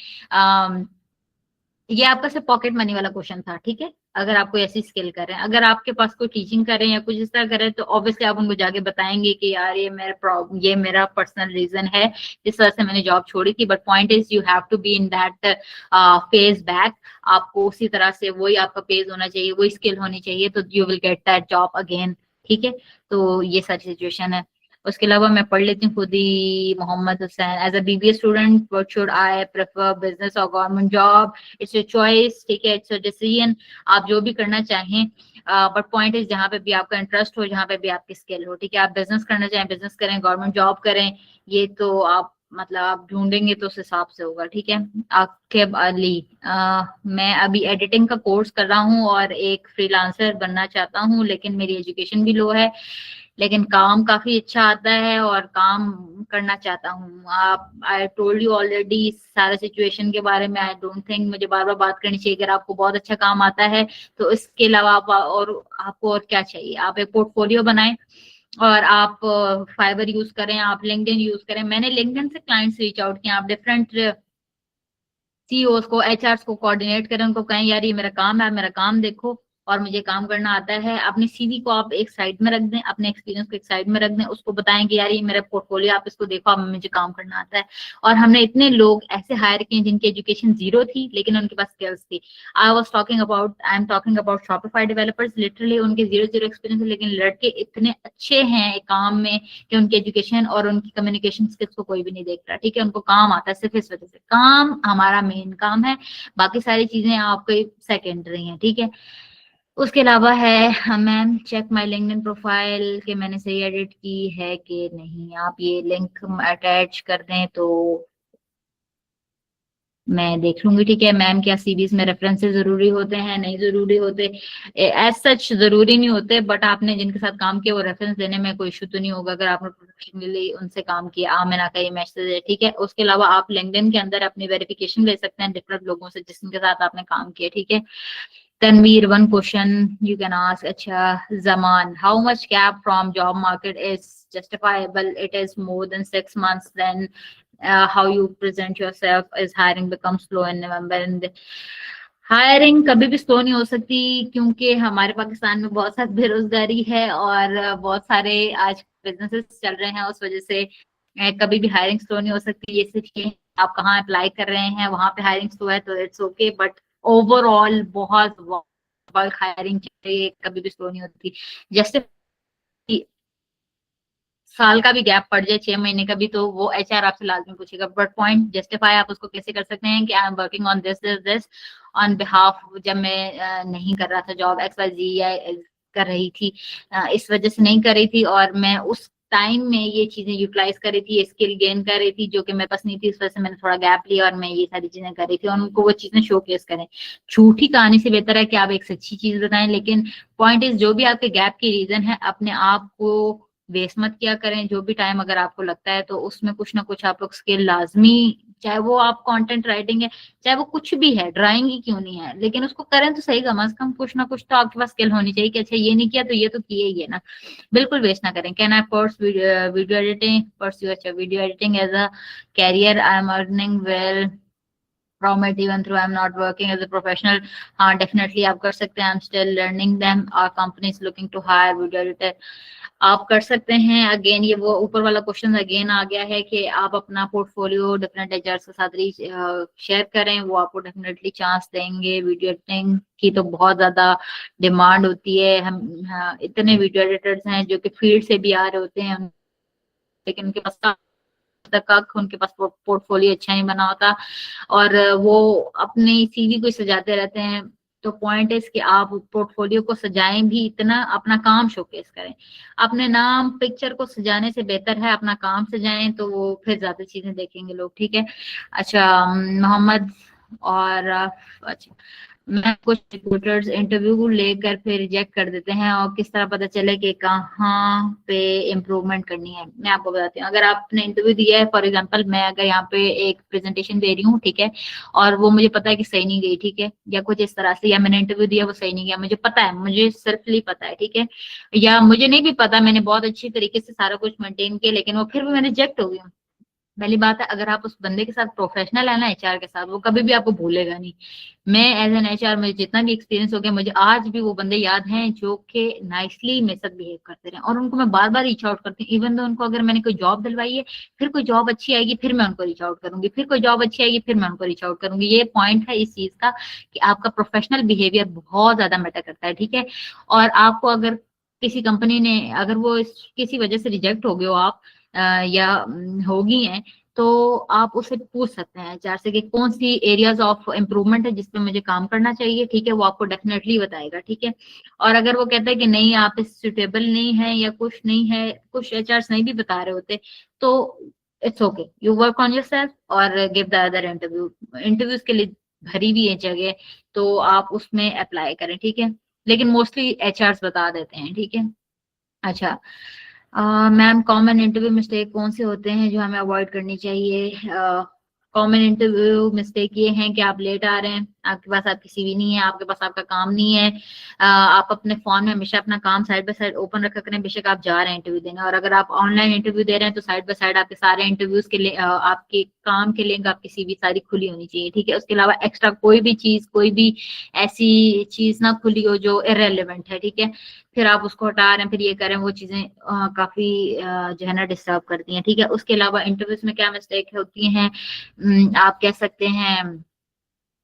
ये आपका सिर्फ पॉकेट मनी वाला क्वेश्चन था, ठीक है। अगर आप कोई ऐसी स्किल करें, अगर आपके पास कोई टीचिंग करें या कुछ इस तरह करें, तो ऑब्वियसली आप उनको जाके बताएंगे कि यार ये मेरा पर्सनल रीजन है जिस वजह से मैंने जॉब छोड़ी थी। But point is you have to be in that phase back. आपको उसी तरह से वही आपका पेज होना चाहिए, वही स्किल होनी चाहिए, तो you will get that job again, ठीक है। तो ये सारी सिचुएशन है। उसके अलावा मैं पढ़ लेती हूँ खुद ही। Mohammad Hussain, as a BBA student what should I prefer, business और government job? It's your choice, ठीक है, इट्स योर डिसीजन, आप जो भी करना चाहें। बट पॉइंट इज जहाँ पे भी आपका इंटरेस्ट हो, जहाँ पे भी आपकी स्किल हो, ठीक है। आप बिजनेस करना चाहें बिजनेस करें, गवर्नमेंट जॉब करें, ये तो आप मतलब आप ढूंढेंगे तो उस हिसाब से होगा, ठीक है। आकिब अली, मैं अभी एडिटिंग का कोर्स कर रहा हूँ और एक फ्रीलांसर बनना चाहता हूँ, लेकिन मेरी एजुकेशन भी लो है, लेकिन काम काफी अच्छा आता है और काम करना चाहता हूँ। आप, आई टोल्ड यू ऑलरेडी सारा सिचुएशन के बारे में, आई डोंट थिंक मुझे बार बार बात करनी चाहिए। अगर आपको बहुत अच्छा काम आता है तो इसके अलावा आप और आपको और क्या चाहिए? आप एक पोर्टफोलियो बनाएं और आप फाइवर यूज करें, आप लिंक्डइन यूज करें। मैंने लिंक्डइन से क्लाइंट्स रीच आउट किया, आप डिफरेंट सीईओस को, एचआर को कोऑर्डिनेट करें, उनको कहें यार ये मेरा काम है, मेरा काम देखो और मुझे काम करना आता है। अपनी सीवी को आप एक साइड में रख दें, अपने एक्सपीरियंस को एक साइड में रख दें, उसको बताएं कि यार ये मेरा पोर्टफोलियो, आप इसको देखो, अब मुझे काम करना आता है। और हमने इतने लोग ऐसे हायर किए जिनकी एजुकेशन 0 थी लेकिन उनके पास स्किल्स थी। I am talking about Shopify developers, literally उनके 0 एक्सपीरियंस, लेकिन लड़के इतने अच्छे हैं एक काम में कि उनकी एजुकेशन और उनकी कम्युनिकेशन स्किल्स को कोई भी नहीं देख रहा, ठीक है। उनको काम आता है सिर्फ इस वजह से। काम हमारा मेन काम है, बाकी सारी चीजें आपको सेकेंडरी हैं, ठीक है। उसके अलावा है, ma'am check my LinkedIn profile कि मैंने सही एडिट की है कि नहीं। आप ये लिंक अटैच कर दें तो मैं देख लूंगी, ठीक है। मैम क्या सीवीज में रेफरेंसेस जरूरी होते हैं? नहीं जरूरी होते, एज सच जरूरी नहीं होते, बट आपने जिनके साथ काम किया वो रेफरेंस देने में कोई इशू तो नहीं होगा अगर आपने प्रोफेशनली उनसे काम किया। आमिना का ये मैसेज है, ठीक है। उसके अलावा आप लिंक्डइन के अंदर अपनी वेरिफिकेशन ले सकते हैं डिफरेंट लोगों से जिनके साथ आपने काम किया, ठीक है। Tanveer, one question you can ask. Acha, Zaman, how much gap from job market is justifiable? It is more than 6 months. Then how you present yourself as hiring becomes slow in November. And hiring कभी भी slow नहीं हो सकती, क्योंकि हमारे पाकिस्तान में बहुत सारी बेरोजगारी है और बहुत सारे आज बिजनेसेस चल रहे हैं, उस वजह से कभी भी हायरिंग स्लो नहीं हो सकती। ये सिर्फ ये आप कहाँ अप्लाई कर रहे हैं वहां पे हायरिंग स्लो है तो इट्स ओके, बट ओवरऑल बहुत बल्क हायरिंग चाहिए, कभी भी स्लो नहीं होती। जैसे साल का भी गैप पड़ जाए, 6 महीने का भी, तो वो एचआर आपसे लाजमी पूछेगा, बट पॉइंट जस्टिफाई आप उसको कैसे कर सकते हैं कि I am working on this this this on behalf, जब मैं नहीं कर रहा था जॉब XYZ या कर रही थी, इस वजह से नहीं कर रही थी और मैं उस टाइम में ये चीजें यूटिलाइज कर रही थी, स्किल गेन कर रही थी जो कि मेरे पास नहीं थी, इस वजह से मैंने थोड़ा गैप लिया और मैं ये सारी चीजें कर रही थी, और उनको वो चीजें शोकेस करें। झूठी कहानी से बेहतर है कि आप एक सच्ची चीज बताएं, लेकिन पॉइंट इज जो भी आपके गैप की रीजन है अपने आप को वेस्ट मत किया करें। जो भी टाइम अगर आपको लगता है तो उसमें कुछ ना कुछ आप लोग स्किल लाजमी, चाहे वो आप कंटेंट राइटिंग है, चाहे वो कुछ भी है, ड्राइंग ही क्यों नहीं है, लेकिन उसको करें तो सही, कम से कम कुछ ना कुछ तो आपके पास स्किल होनी चाहिए कि अच्छा ये नहीं किया तो ये तो किए ही है ना। बिल्कुल वेस्ट ना करें। Can I video editing pursue, अच्छा video editing as a career, I am earning well from it even though I'm not working as a professional। हाँ डेफिनेटली आप कर सकते हैं। I'm still learning them, our company is looking to hire video editor। आप कर सकते हैं। Again ये वो ऊपर वाला क्वेश्चन अगेन आ गया है कि आप अपना पोर्टफोलियो डिफरेंट एचआर्स के साथ शेयर करें, वो आपको डेफिनेटली चांस देंगे। वीडियो एडिटिंग की तो बहुत ज्यादा डिमांड होती है। हम इतने वीडियो एडिटर्स हैं जो कि फील्ड से भी आ रहे होते हैं, लेकिन उनके पास तक उनके पास पोर्टफोलियो अच्छा नहीं बना होता और वो अपने सीवी को सजाते रहते हैं। तो पॉइंट है कि आप पोर्टफोलियो को सजाएं भी इतना, अपना काम शोकेस करें। अपने नाम पिक्चर को सजाने से बेहतर है अपना काम सजाएं, तो वो फिर ज्यादा चीजें देखेंगे लोग। ठीक है। अच्छा मोहम्मद और अच्छा, मैं कुछ रिक्रूटर्स इंटरव्यू को लेकर फिर रिजेक्ट कर देते हैं और किस तरह पता चले कि कहाँ पे इम्प्रूवमेंट करनी है। मैं आपको बताती हूँ, अगर आपने इंटरव्यू दिया है, फॉर एग्जांपल मैं अगर यहाँ पे एक प्रेजेंटेशन दे रही हूँ, ठीक है, और वो मुझे पता है कि सही नहीं गई, ठीक है, या कुछ इस तरह से, या मैंने इंटरव्यू दिया वो सही नहीं गया, मुझे पता है, मुझे सिर्फली पता है, ठीक है, या मुझे नहीं भी पता, मैंने बहुत अच्छी तरीके से सारा कुछ मेंटेन किया, लेकिन वो फिर भी मैं रिजेक्ट हो गई हूँ। पहली बात है, अगर आप उस बंदे के साथ प्रोफेशनल है ना, एचआर के साथ, वो कभी भी आपको भूलेगा नहीं। मैं एज एन एचआर, मुझे जितना भी एक्सपीरियंस हो गया, मुझे आज भी वो बंदे याद हैं जो कि नाइसली मेरे साथ बिहेव करते रहे, और उनको मैं बार बार रीच आउट करती हूँ। इवन तो उनको अगर मैंने कोई जॉब दिलवाई है, फिर कोई जॉब अच्छी आएगी फिर मैं उनको रीच आउट करूंगी, फिर कोई जॉब अच्छी आएगी फिर मैं उनको रीच आउट करूंगी। ये पॉइंट है इस चीज का कि आपका प्रोफेशनल बिहेवियर बहुत ज्यादा मैटर करता है। ठीक है। और आपको अगर किसी कंपनी ने, अगर वो किसी वजह से रिजेक्ट हो गए हो आप या होगी हैं, तो आप उससे पूछ सकते हैं एचआर से कि कौन सी एरियाज ऑफ इम्प्रूवमेंट है जिसपे मुझे काम करना चाहिए। ठीक है, वो आपको डेफिनेटली बताएगा। ठीक है। और अगर वो कहता है कि नहीं आप इस सुटेबल नहीं है या कुछ नहीं है, कुछ एचआर नहीं भी बता रहे होते, तो it's okay, you work on yourself और give the other interview. Interviews के लिए भरी भी है जगह, तो आप उसमें अप्लाई करें। ठीक है, लेकिन मोस्टली एचआर बता देते हैं। ठीक है। अच्छा मैम, कॉमन इंटरव्यू मिस्टेक कौन से होते हैं जो हमें अवॉइड करनी चाहिए? कॉमन इंटरव्यू मिस्टेक ये है कि आप लेट आ रहे हैं, आपके पास आपकी सीवी नहीं है, आपके पास आपका काम नहीं है। आप अपने फोन में हमेशा अपना काम साइड बाय साइड ओपन रखा करें, बेशक आप जा रहे हैं इंटरव्यू देने, और अगर आप ऑनलाइन इंटरव्यू दे रहे हैं तो साइड बाय साइड आपके सारे इंटरव्यूज के लिए आपके काम के लिंक, आपकी सीवी सारी खुली होनी चाहिए। ठीक है। उसके अलावा एक्स्ट्रा कोई भी चीज, कोई भी ऐसी चीज ना खुली हो जो इररेलेवेंट है। ठीक है, फिर आप उसको हटा रहे हैं, फिर ये करें, वो चीजें काफी जो है ना डिस्टर्ब करती हैं। ठीक है। उसके अलावा इंटरव्यूज में क्या मिस्टेक होती हैं, आप कह सकते हैं,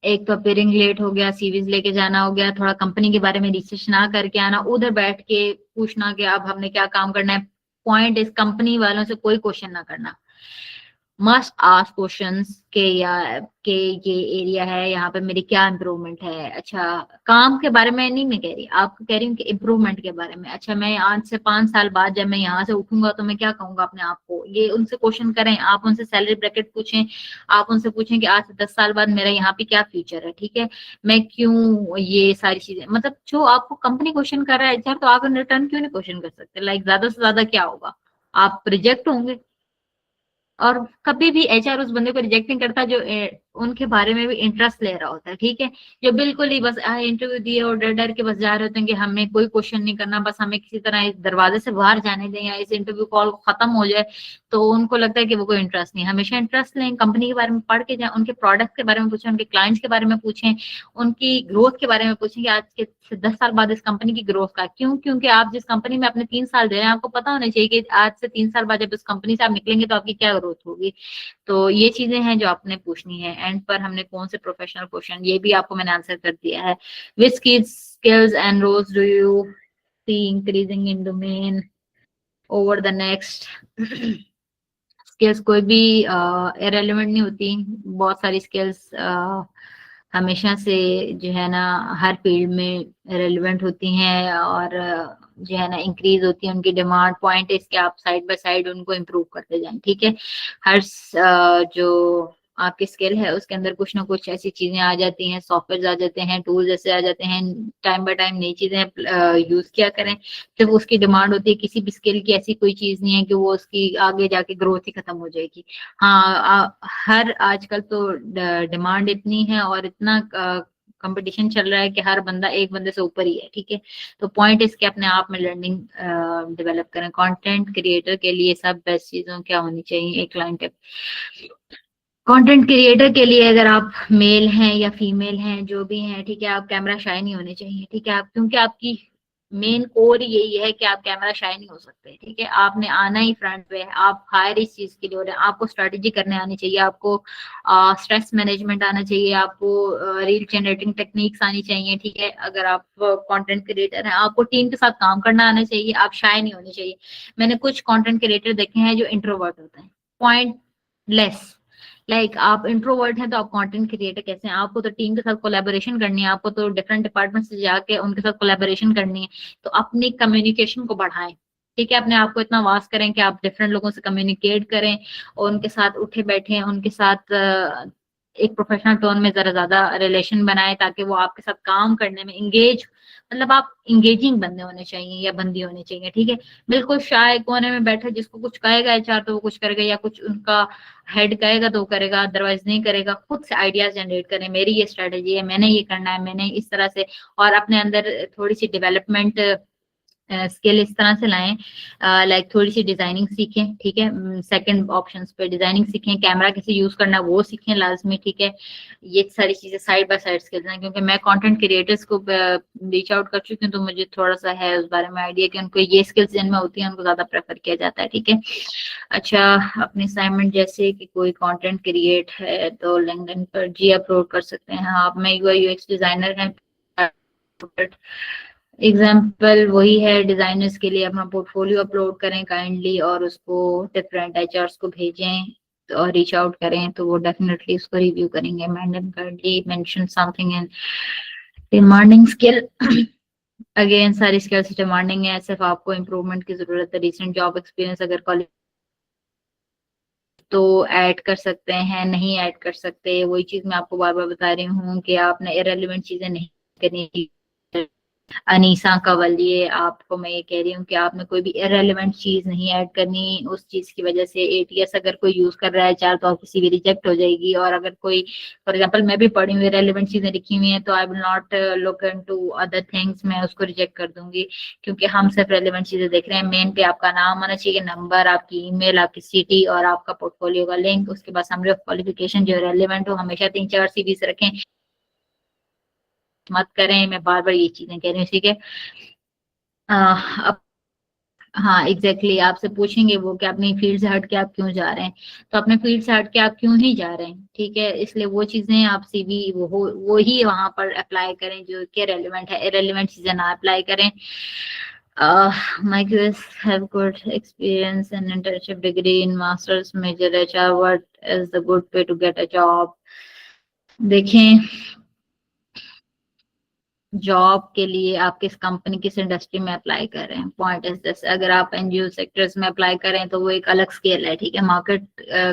एक तो अपीयरिंग लेट हो गया, सीवीज लेके जाना हो गया, थोड़ा कंपनी के बारे में रिसर्च ना करके आना, उधर बैठ के पूछना कि अब हमने क्या काम करना है। पॉइंट इस कंपनी वालों से कोई क्वेश्चन ना करना, मस्ट आस्क क्वेश्चंस के ये एरिया है, यहाँ पे मेरी क्या इम्प्रूवमेंट है। अच्छा, काम के बारे में नहीं मैं कह रही, आपको कह रही हूँ कि इम्प्रूवमेंट के बारे में। अच्छा, मैं आज से 5 साल बाद जब मैं यहाँ से उठूंगा तो मैं क्या कहूंगा अपने आप को, ये उनसे क्वेश्चन करें। आप उनसे सैलरी ब्रैकेट पूछें, आप उनसे पूछें कि आज से 10 साल बाद मेरा यहाँ पे क्या फ्यूचर है। ठीक है, मैं क्यों ये सारी चीजें, मतलब जो आपको कंपनी क्वेश्चन कर रहा है एचआर, तो आप इन रिटर्न क्यों नहीं क्वेश्चन कर सकते? लाइक ज्यादा से ज्यादा क्या होगा, आप रिजेक्ट होंगे। और कभी भी एचआर उस बंदे को रिजेक्ट नहीं करता जो उनके बारे में भी इंटरेस्ट ले रहा होता है, ठीक है। जो बिल्कुल ही बस इंटरव्यू दिए और डर डर के बस जा रहे होते हैं कि हमें कोई क्वेश्चन नहीं करना, बस हमें किसी तरह इस दरवाजे से बाहर जाने दें या इस इंटरव्यू कॉल खत्म हो जाए, तो उनको लगता है कि वो कोई इंटरेस्ट नहीं। हमेशा इंटरेस्ट लें, कंपनी के बारे में पढ़ के जाएं, उनके प्रोडक्ट के बारे में पूछें, उनके क्लाइंट्स के बारे में पूछें, उनकी ग्रोथ के बारे में पूछें कि आज के 10 साल बाद इस कंपनी की ग्रोथ का क्यों, क्योंकि आप जिस कंपनी में अपने 3 साल दे रहे हैं आपको पता होना चाहिए कि आज से 3 साल बाद जब इस कंपनी से आप निकलेंगे तो आपकी क्या ग्रोथ होगी। तो ये चीजें हैं जो आपने पूछनी है। एंड पर हमने कौन से प्रोफेशनल क्वेश्चन, ये भी आपको मैंने आंसर कर दिया है। Which skills and roles do you see increasing in domain over the next. Skills कोई भी इरेलीवेंट नहीं होती, बहुत सारी स्किल्स हमेशा से जो है ना हर फील्ड में रेलिवेंट होती हैं और जो है ना इंक्रीज होती है उनकी डिमांड। पॉइंट इसके आप साइड बाय साइड उनको इम्प्रूव करते जाएं, ठीक है। हर जो आपकी स्किल है उसके अंदर कुछ ना कुछ ऐसी चीजें आ जाती हैं, सॉफ्टवेयर आ जाते हैं, टूल्स ऐसे आ जाते हैं, टाइम बाय टाइम नई चीजें यूज किया करें। जब उसकी डिमांड होती है, किसी भी स्किल की ऐसी कोई चीज नहीं है कि वो उसकी आगे जाके ग्रोथ ही खत्म हो जाएगी। हाँ, हर आजकल तो डिमांड इतनी है और इतना कंपटीशन चल रहा है कि हर बंदा एक बंदे से ऊपर ही है, ठीक है। तो पॉइंट इसके अपने आप में लर्निंग डेवलप करें। कंटेंट क्रिएटर के लिए सब बेस्ट चीजों क्या होनी चाहिए, एक क्लाइंट टिप। कंटेंट क्रिएटर के लिए अगर आप मेल हैं या फीमेल हैं जो भी हैं, ठीक है, आप कैमरा शाय नहीं होने चाहिए, ठीक है। आप क्योंकि आपकी मेन कोर यही है कि आप कैमरा शाय नहीं हो सकते, ठीक है। आपने आना ही फ्रंट पे है, आप हायर इस चीज के लिए हो रहे हैं। आपको स्ट्रेटेजी करने आनी चाहिए, आपको स्ट्रेस मैनेजमेंट आना चाहिए, आपको रील जनरेटिंग टेक्निक्स आनी चाहिए, ठीक है। अगर आप कंटेंट क्रिएटर हैं आपको टीम के साथ काम करना आना चाहिए, आप शाय नहीं होनी चाहिए। मैंने कुछ कंटेंट क्रिएटर देखे हैं जो इंट्रोवर्ट होते हैं, पॉइंट लेस। आप इंट्रोवर्ट हैं तो आप कंटेंट क्रिएटर कैसे हैं? आपको तो टीम के साथ कोलैबोरेशन करनी है, आपको तो डिफरेंट डिपार्टमेंट से जाके उनके साथ कोलैबोरेशन करनी है। तो अपनी कम्युनिकेशन को बढ़ाएं, ठीक है। अपने आप को इतना वास्ट करें कि आप डिफरेंट लोगों से कम्युनिकेट करें और उनके साथ उठे बैठे, उनके साथ एक प्रोफेशनल टोन में जरा ज्यादा रिलेशन बनाए ताकि वो आपके साथ काम करने में इंगेज, मतलब आप इंगेजिंग बंदे होने चाहिए या बंदी होनी चाहिए, ठीक है। बिल्कुल शाय कोने में बैठे, जिसको कुछ कहेगा एचआर तो वो कुछ करेगा, या कुछ उनका हेड कहेगा तो करेगा, अदरवाइज नहीं करेगा। खुद से आइडियाज जनरेट करें, मेरी ये स्ट्रेटेजी है, मैंने ये करना है, मैंने इस तरह से। और अपने अंदर थोड़ी सी डेवलपमेंट स्किल इस तरह से लाएं, थोड़ी सी डिजाइनिंग सीखें, ठीक है। सेकंड ऑप्शंस पे डिजाइनिंग सीखें, कैमरा कैसे यूज करना वो सीखें लाजमी, ठीक है। ये सारी चीजें साइड बाय साइड स्किल्स हैं, क्योंकि मैं कंटेंट क्रिएटर्स को रीच आउट कर चुकी हूँ तो मुझे थोड़ा सा है उस बारे में आइडिया कि उनको ये स्किल्स जिनमें होती हैं उनको ज्यादा प्रेफर किया जाता है, ठीक है। अच्छा, अपनी असाइनमेंट जैसे कि कोई कंटेंट क्रिएट है तो लिंक्डइन पर जी अपलोड कर सकते हैं आप। मैं यूआई यूएक्स डिजाइनर है, एग्जाम्पल वही है। डिजाइनर्स के लिए अपना पोर्टफोलियो अपलोड करें काइंडली और उसको डिफरेंट एचआर्स को भेजें और रीच आउट करें तो वो डेफिनेटली उसको रिव्यू करेंगे। मैंने kindly mention something in demanding skill. Again सारी स्किल्स डिमांडिंग है, सिर्फ आपको इम्प्रूवमेंट की जरूरत है। रिसेंट जॉब एक्सपीरियंस अगर कॉलेज तो ऐड कर सकते हैं, नहीं ऐड कर सकते। वही चीज मैं आपको बार बार बता रही हूँ कि आपने इरेलीवेंट चीजें नहीं करनी। अनीसा कंवलिए, आपको मैं ये कह रही हूँ कि आपने कोई भी इरेलीवेंट चीज नहीं ऐड करनी। उस चीज की वजह से एटीएस अगर कोई यूज कर रहा है चार तो किसी भी रिजेक्ट हो जाएगी। और अगर कोई, फॉर एग्जांपल मैं भी पढ़ी हुई इरेलीवेंट चीजें लिखी हुई हैं तो I will not look into other things, मैं उसको रिजेक्ट कर दूंगी, क्योंकि हम सिर्फ रेलेवेंट चीजें देख रहे हैं। मेन पे आपका नाम आना चाहिए, नंबर, आपकी ईमेल, आपकी सिटी और आपका पोर्टफोलियो का लिंक। उसके बाद समरी ऑफ क्वालिफिकेशन जो रेलेवेंट हो। हमेशा 3-4 सीवीज रखें, मत करें, मैं बार बार ये चीजें कह रही हूँ, ठीक है। अब हाँ एग्जैक्टली आपसे पूछेंगे वो कि अपनी फील्ड से हट के आप क्यों जा रहे हैं, तो अपने फील्ड से हट के आप क्यों ही जा रहे हैं, ठीक है। इसलिए वो चीजें आप सीवी वो ही वहां पर अप्लाई करें जो कि रेलिवेंट है, इरेलीवेंट चीजें ना अप्लाई करें। My QS have good experience in internship degree in master's major HR. What is the good way to get a job? देखें, जॉब के लिए आप किस कंपनी किस इंडस्ट्री में अप्लाई कर रहे हैं। पॉइंट इज दिस, अगर आप एनजीओ सेक्टर्स में अप्लाई करें तो वो एक अलग स्केल है, ठीक है। मार्केट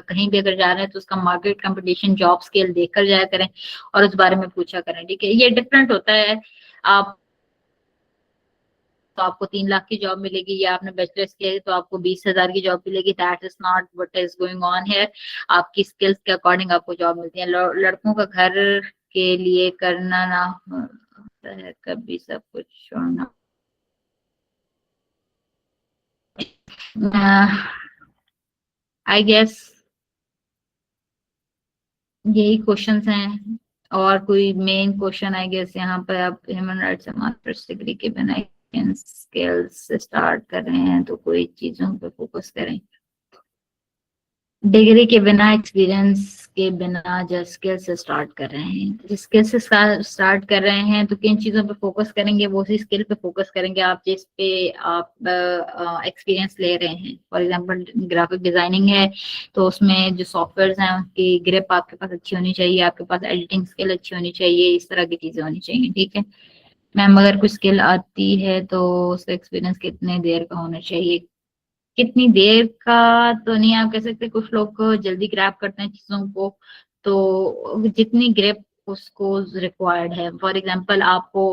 कहीं भी अगर जा रहे हैं तो उसका मार्केट कंपटीशन जॉब स्केल देखकर जाया करें और उस बारे में पूछा करें, ठीक है। ये डिफरेंट होता है। आप तो आपको 3 लाख की जॉब मिलेगी, या आपने बैचलर्स किया है तो आपको 20,000 की जॉब मिलेगी। That is not what is going on here. आपकी स्किल्स के अकॉर्डिंग आपको जॉब मिलती है। लड़कों का घर के लिए करना ना होता है, कभी सब कुछ छोड़ना। आई गेस यही क्वेश्चंस हैं। और कोई मेन क्वेश्चन आई गेस यहाँ पर आप ह्यूमन राइट्स मास्टर्स डिग्री के बिना स्किल्स से स्टार्ट कर रहे हैं तो कोई चीजों पे फोकस करें। डिग्री के बिना, एक्सपीरियंस के बिना जस्ट स्किल से स्टार्ट कर रहे हैं, जिस स्किल से स्टार्ट कर रहे हैं तो किन चीजों पे फोकस करेंगे, वो उसी स्किल पे फोकस करेंगे आप जिस पे आप एक्सपीरियंस ले रहे हैं। फॉर एग्जांपल ग्राफिक डिजाइनिंग है तो उसमें जो सॉफ्टवेयर हैं उसकी ग्रिप आपके पास अच्छी होनी चाहिए, आपके पास एडिटिंग स्किल अच्छी होनी चाहिए, इस तरह की चीजें होनी चाहिए। ठीक है मैम, अगर कुछ स्किल आती है तो उसका एक्सपीरियंस कितने देर का होना चाहिए? कितनी देर का तो नहीं आप कह सकते, कुछ लोग जल्दी ग्रैब करते हैं चीजों को, तो जितनी ग्रैब उसको रिक्वायर्ड है। फॉर एग्जांपल आपको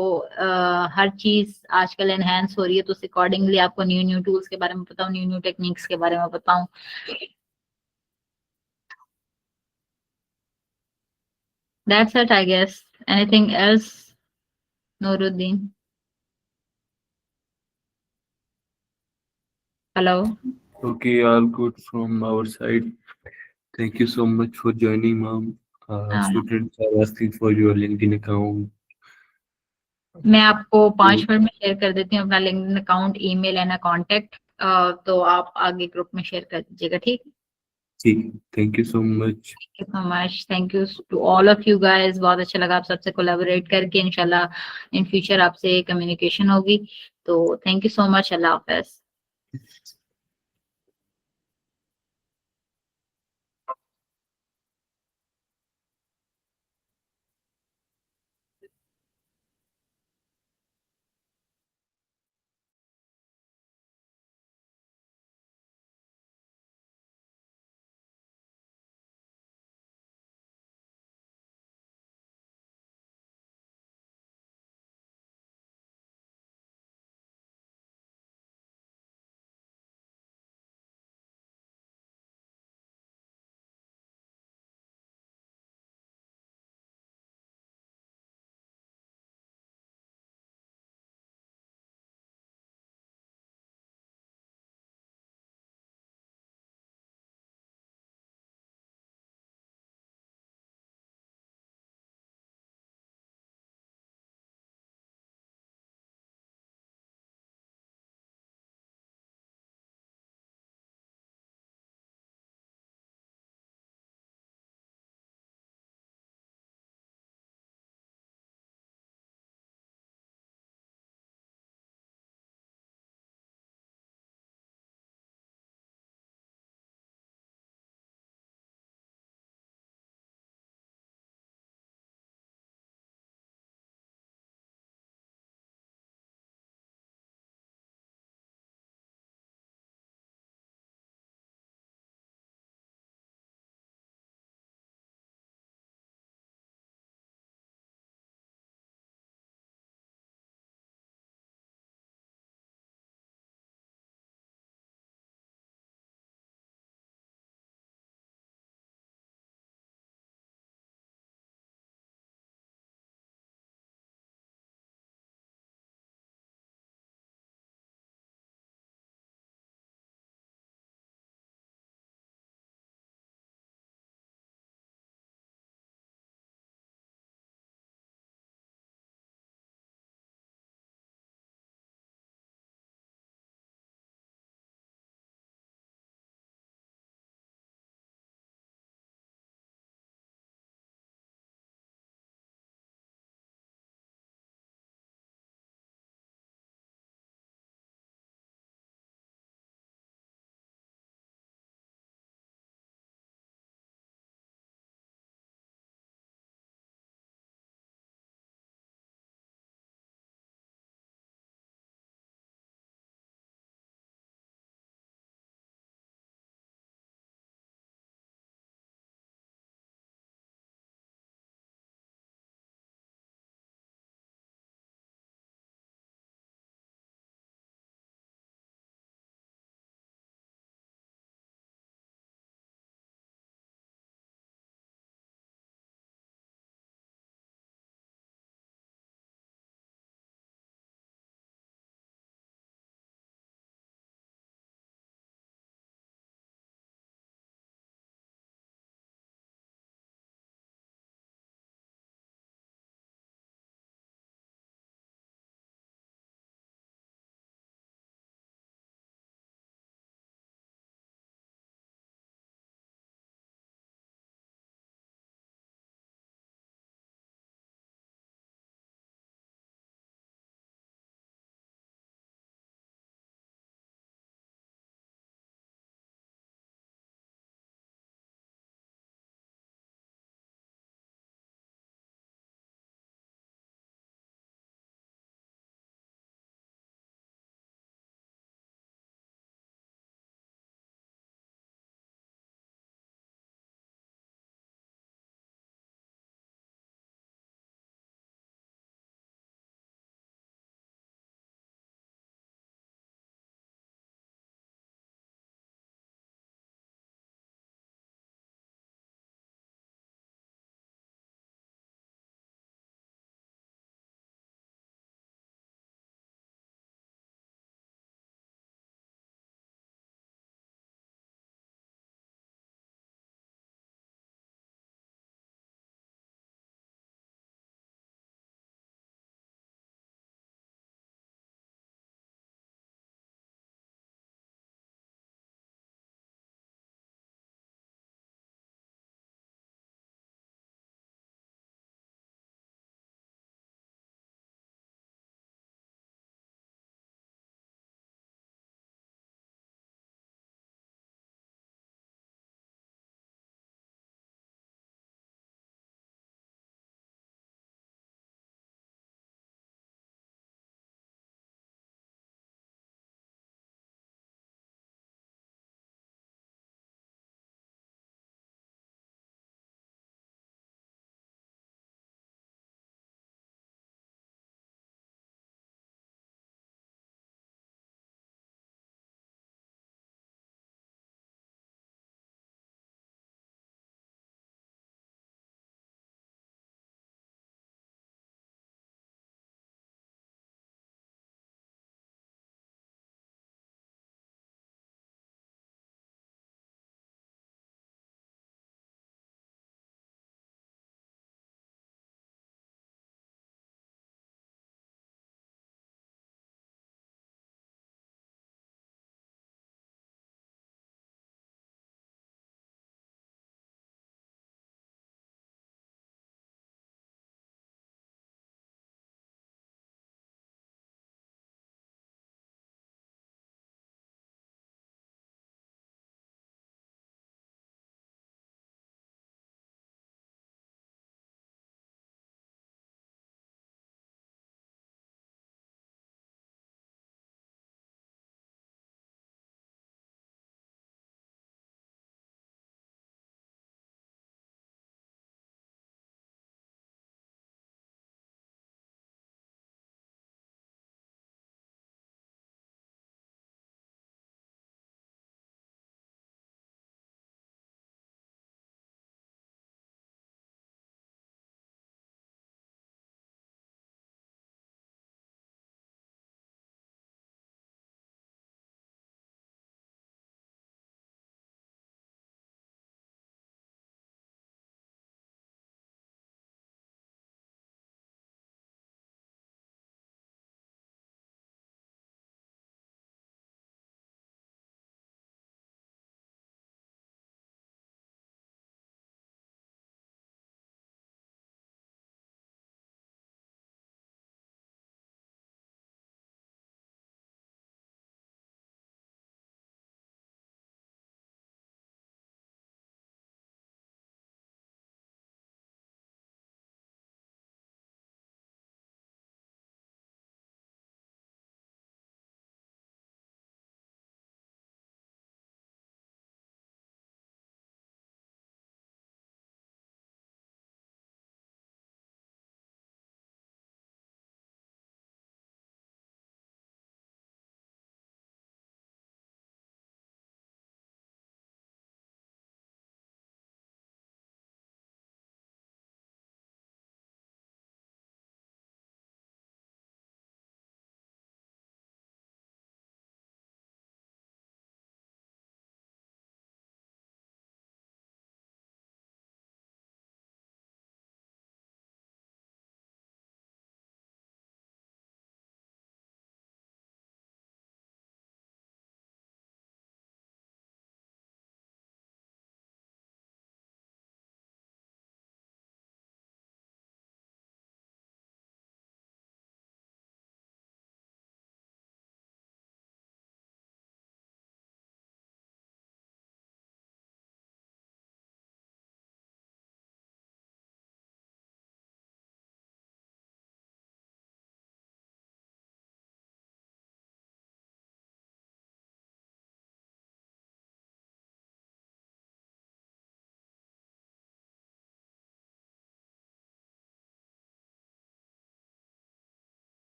हर चीज आजकल एनहेंस हो रही है तो उस अकॉर्डिंगली आपको न्यू न्यू टूल्स के बारे में बताऊं, न्यू न्यू टेक्निक्स के बारे में बताऊं। That's it I guess. Anything else Nooruddin? Hello. Okay, all good from our side. Thank you so much for joining, ma'am. Students are asking for your LinkedIn account. मैं आपको 5 मिनट में share कर देती हूँ अपना LinkedIn account, email and contact, तो आप आगे ग्रुप में शेयर कर दीजिएगा। ठीक, thank you so much. Thank you so much. Thank you to all of you guys. बहुत अच्छा लगा आप सबसे कोलैबोरेट करके। इंशाल्लाह इन फ्यूचर आपसे कम्युनिकेशन होगी। तो thank you so much. Allah Hafiz.